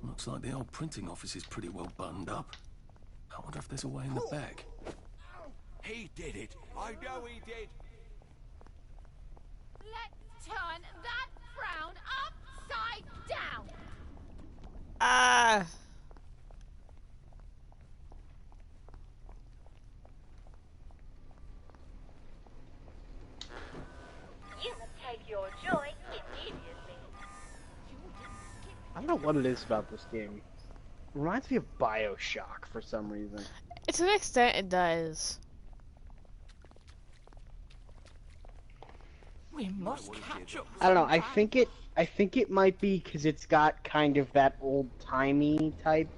Looks like the old printing office is pretty well buttoned up. I wonder if there's a way in the back. He did it. I know he did. Let's turn that frown upside down. Ah! You must take your joy immediately. I don't know what it is about this game. It reminds me of BioShock for some reason. To an extent, it does. We must catch up. I don't know. I think it might be because it's got kind of that old-timey type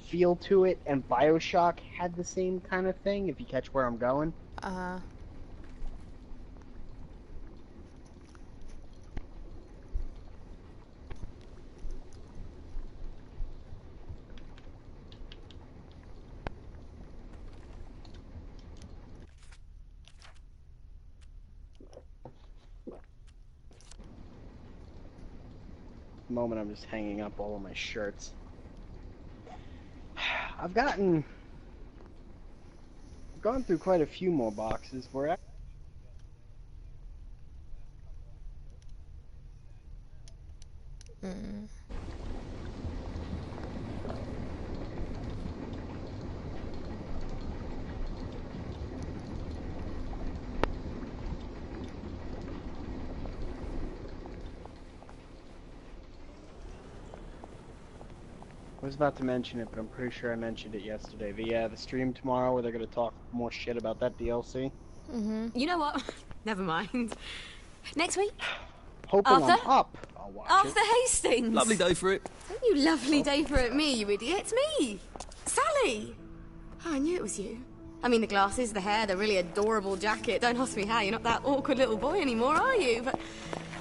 feel to it, and BioShock had the same kind of thing. If you catch where I'm going. Moment I'm just hanging up all of my shirts. I've gone through quite a few more boxes where I was about to mention it, but I'm pretty sure I mentioned it yesterday. The stream tomorrow where they're gonna talk more shit about that DLC. You know what? Never mind. Next week? Hoping Arthur? I'm up. I'll watch Arthur it. Hastings! Lovely day for it. Don't you lovely day for it me, you idiot. It's me! Sally! Oh, I knew it was you. I mean, the glasses, the hair, the really adorable jacket. Don't ask me how. You're not that awkward little boy anymore, are you? But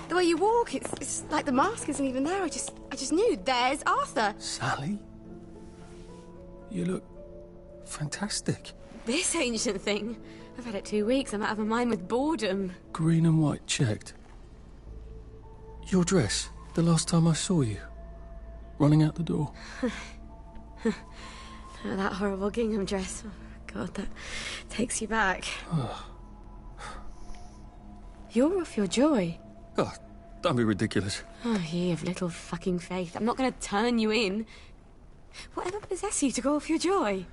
the way you walk, it's like the mask isn't even there. I just knew. There's Arthur. Sally? You look fantastic. This ancient thing. I've had it 2 weeks. I'm out of my mind with boredom. Green and white checked. Your dress, the last time I saw you. Running out the door. Oh, that horrible gingham dress. Oh, God, that takes you back. You're off your joy. Oh, don't be ridiculous. Oh, you have little fucking faith. I'm not going to turn you in. Whatever possesses you to go off your joy?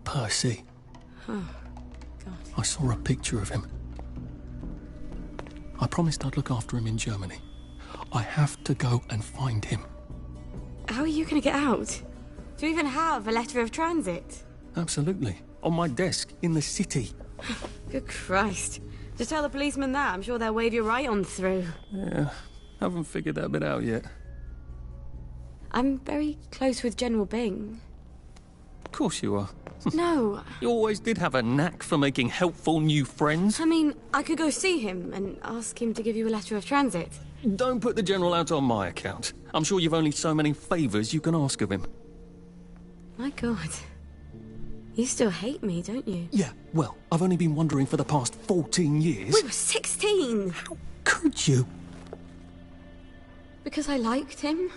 Percy. Oh, God. I saw a picture of him. I promised I'd look after him in Germany. I have to go and find him. How are you going to get out? Do you even have a letter of transit? Absolutely. On my desk, in the city. Good Christ. Just tell the policeman that. I'm sure they'll wave you right on through. Yeah, haven't figured that bit out yet. I'm very close with General Bing. Of course you are. No. You always did have a knack for making helpful new friends. I mean, I could go see him and ask him to give you a letter of transit. don't put the General out on my account. I'm sure you've only so many favours you can ask of him. My God. You still hate me, don't you? Yeah, well, I've only been wondering for the past 14 years. We were 16! How could you? Because I liked him?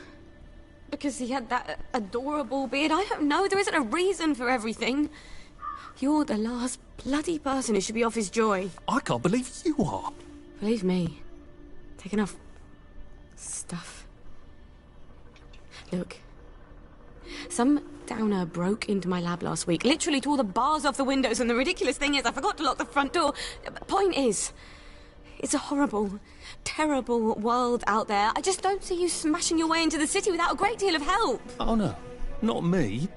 Because he had that adorable beard? I don't know. There isn't a reason for everything. You're the last bloody person who should be off his joy. I can't believe you are. Believe me. Take enough stuff. Look. Some downer broke into my lab last week. Literally tore the bars off the windows, and the ridiculous thing is I forgot to lock the front door. Point is, it's a horrible, terrible world out there. I just don't see you smashing your way into the city without a great deal of help. Oh no, not me.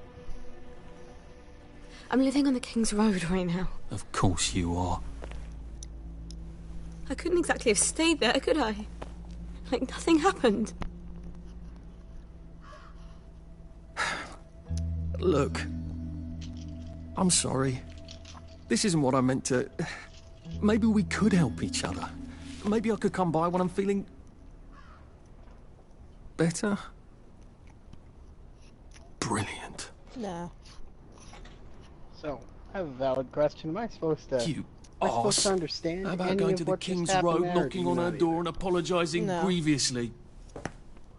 I'm living on the King's Road right now. Of course you are. I couldn't exactly have stayed there, could I? Like nothing happened. Look, I'm sorry. This isn't what I meant to... Maybe we could help each other. Maybe I could come by when I'm feeling... better? Brilliant. No. So, I have a valid question. Am I supposed to... You am I supposed to arse. understand How about any going of to the what just King's happened Road, there, or knocking do on you her not door and apologising No. grievously?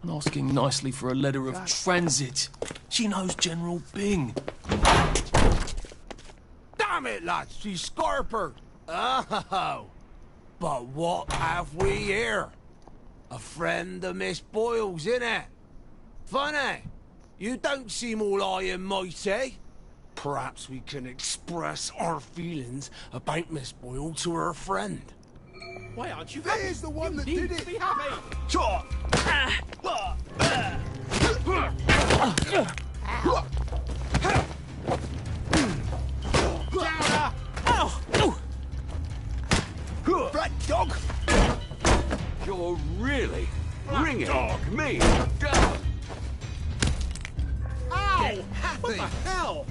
And asking nicely for a letter of transit. She knows General Bing. Damn it, lads, she's Scarper. Oh, but what have we here? A friend of Miss Boyle's, innit? Funny, you don't seem all high and mighty. Perhaps we can express our feelings about Miss Boyle to her friend. Why aren't you happy? There's the one that did it. Be happy. Sure. Black dog! You're really ringing me down. Ow! What the hell?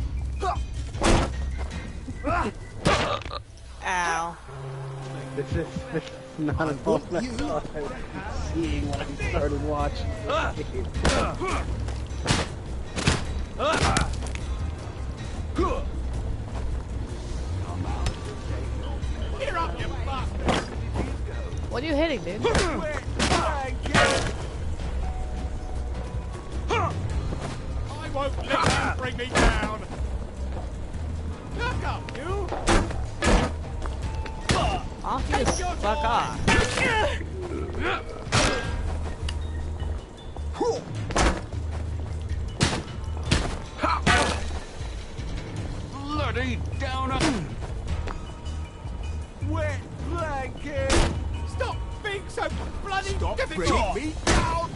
Ow. This is not a moment I thought I would be seeing when I started watching this game. Here up, you bastard! What are you hitting, dude? I won't let you bring me down! Back up, you! Off you fuck off. Bloody downer! Wet blanket! Stop being so bloody difficult! Bringing me down!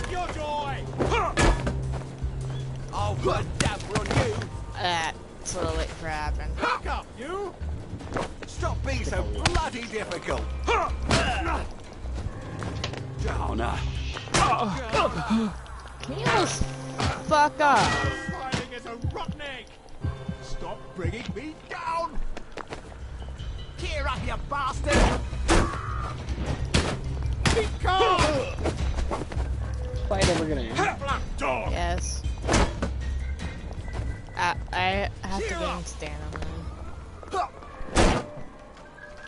Your joy! I'll put damper on you! That's a little late for happening. Back up, you! Stop being so bloody difficult! Downer! Can you just fuck up? Fighting is a rotten egg! Stop bringing me down! Cheer up, you bastard! Keep calm! Fight ever gonna end? Black dog! Yes. I have to get him to stand on them.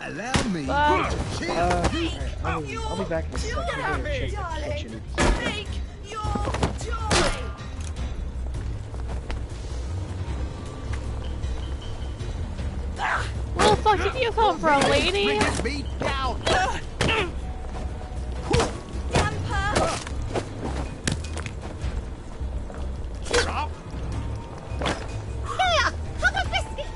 Allow me. Alright, I'll be back in a second. I'm gonna check the kitchen. Take your joy! Where the fuck did you come from, lady? Bringing me down! Damper! Cheer up! Here! Have a biscuit!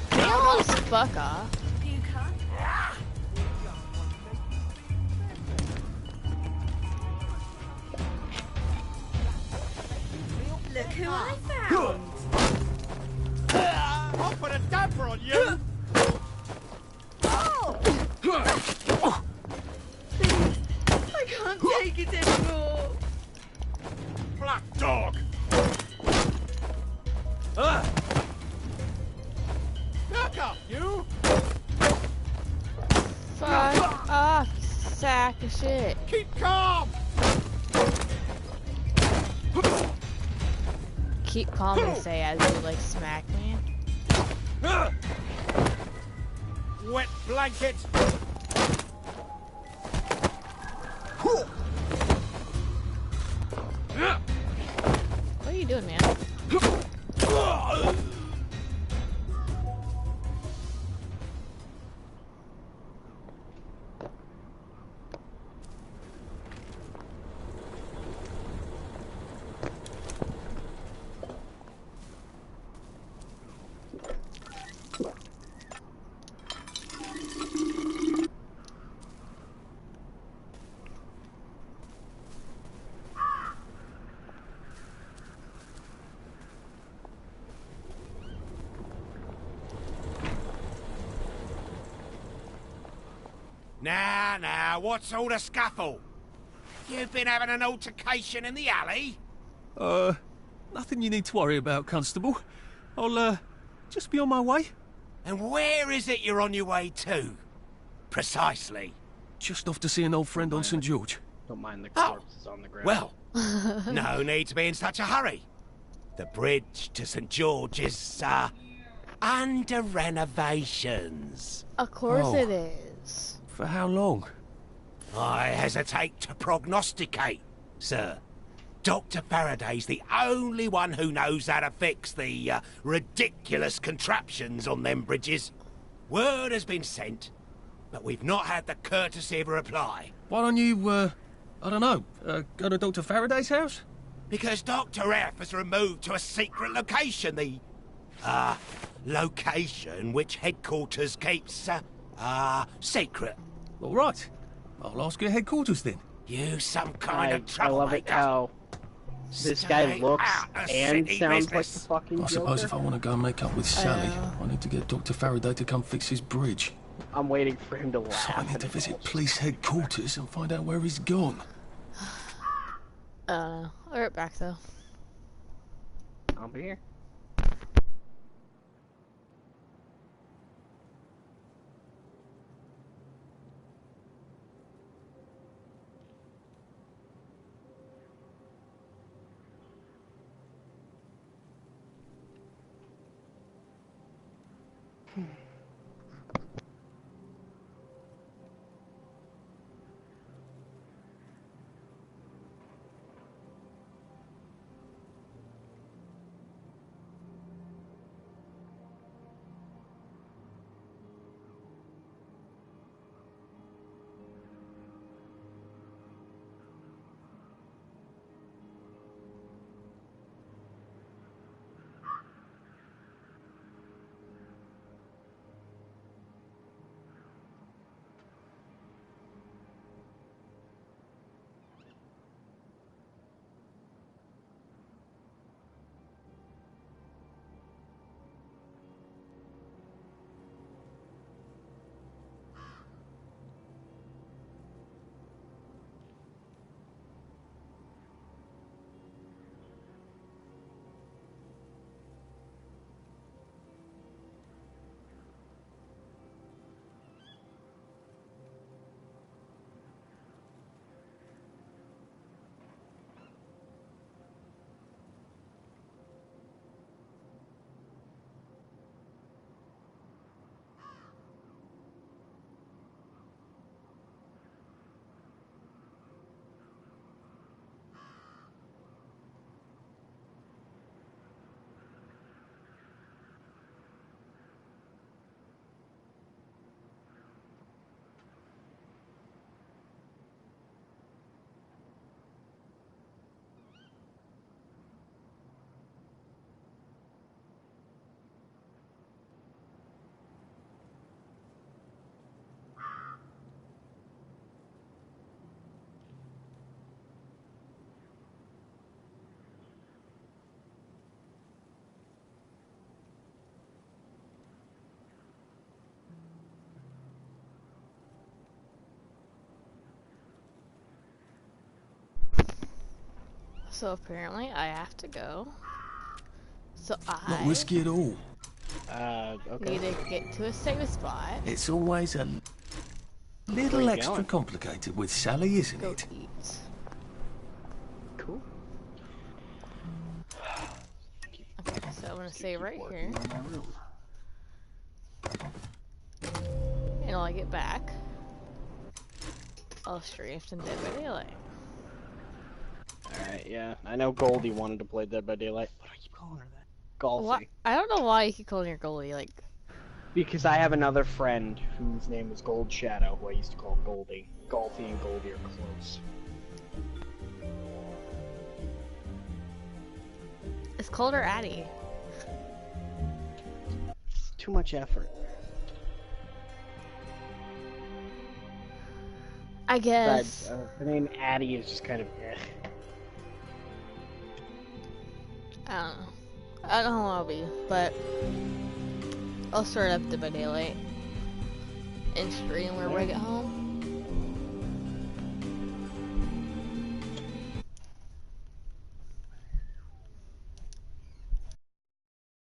Can you almost fuck off? Look who I found! I'll put a damper on you! Oh! Please, I can't take it anymore! Black dog! sack of shit. Keep calm! Keep calm, they say as you like smack me. Wet blanket! What are you doing, man? Now, what's all the scuffle? You've been having an altercation in the alley? Nothing you need to worry about, Constable. I'll, just be on my way. And where is it you're on your way to? Precisely. Just off to see an old friend on St. George. Don't mind the corpses on the ground. Well, no need to be in such a hurry. The bridge to St. George is, under renovations. Of course it is. For how long? I hesitate to prognosticate, sir. Dr. Faraday's the only one who knows how to fix the ridiculous contraptions on them bridges. Word has been sent, but we've not had the courtesy of a reply. Why don't you, I don't know, go to Dr. Faraday's house? Because Dr. F has removed to a secret location the, location which headquarters keeps, secret. All right. I'll ask your headquarters then. You some kind of I troublemaker. love it how this guy looks and sounds like the fucking I suppose Joker. if I want to go and make up with Sally, I need to get Dr. Faraday to come fix his bridge. I'm waiting for him to laugh. So I need to visit police headquarters and find out where he's gone. I'll be right back though. I'll be here. So apparently I have to go. So Not I risky at all. Okay. need to get to a safe spot. It's always a Little extra complicated with Sally, isn't it? Cool. Okay, so I'm gonna say right here. And when I get back, I'll stream some Dead by Daylight. Alright, yeah. I know Goldie wanted to play Dead by Daylight. What do I keep calling her that? Golfing. I don't know why you keep calling her Goldie, like... Because I have another friend whose name is Gold Shadow, who I used to call Goldie. Golfie and Goldie are close. It's called her Addie. It's too much effort. I guess. But, the name Addie is just kind of eh. I don't know. I don't know how I'll be, but I'll start up Dead by Daylight and stream whenever I get home.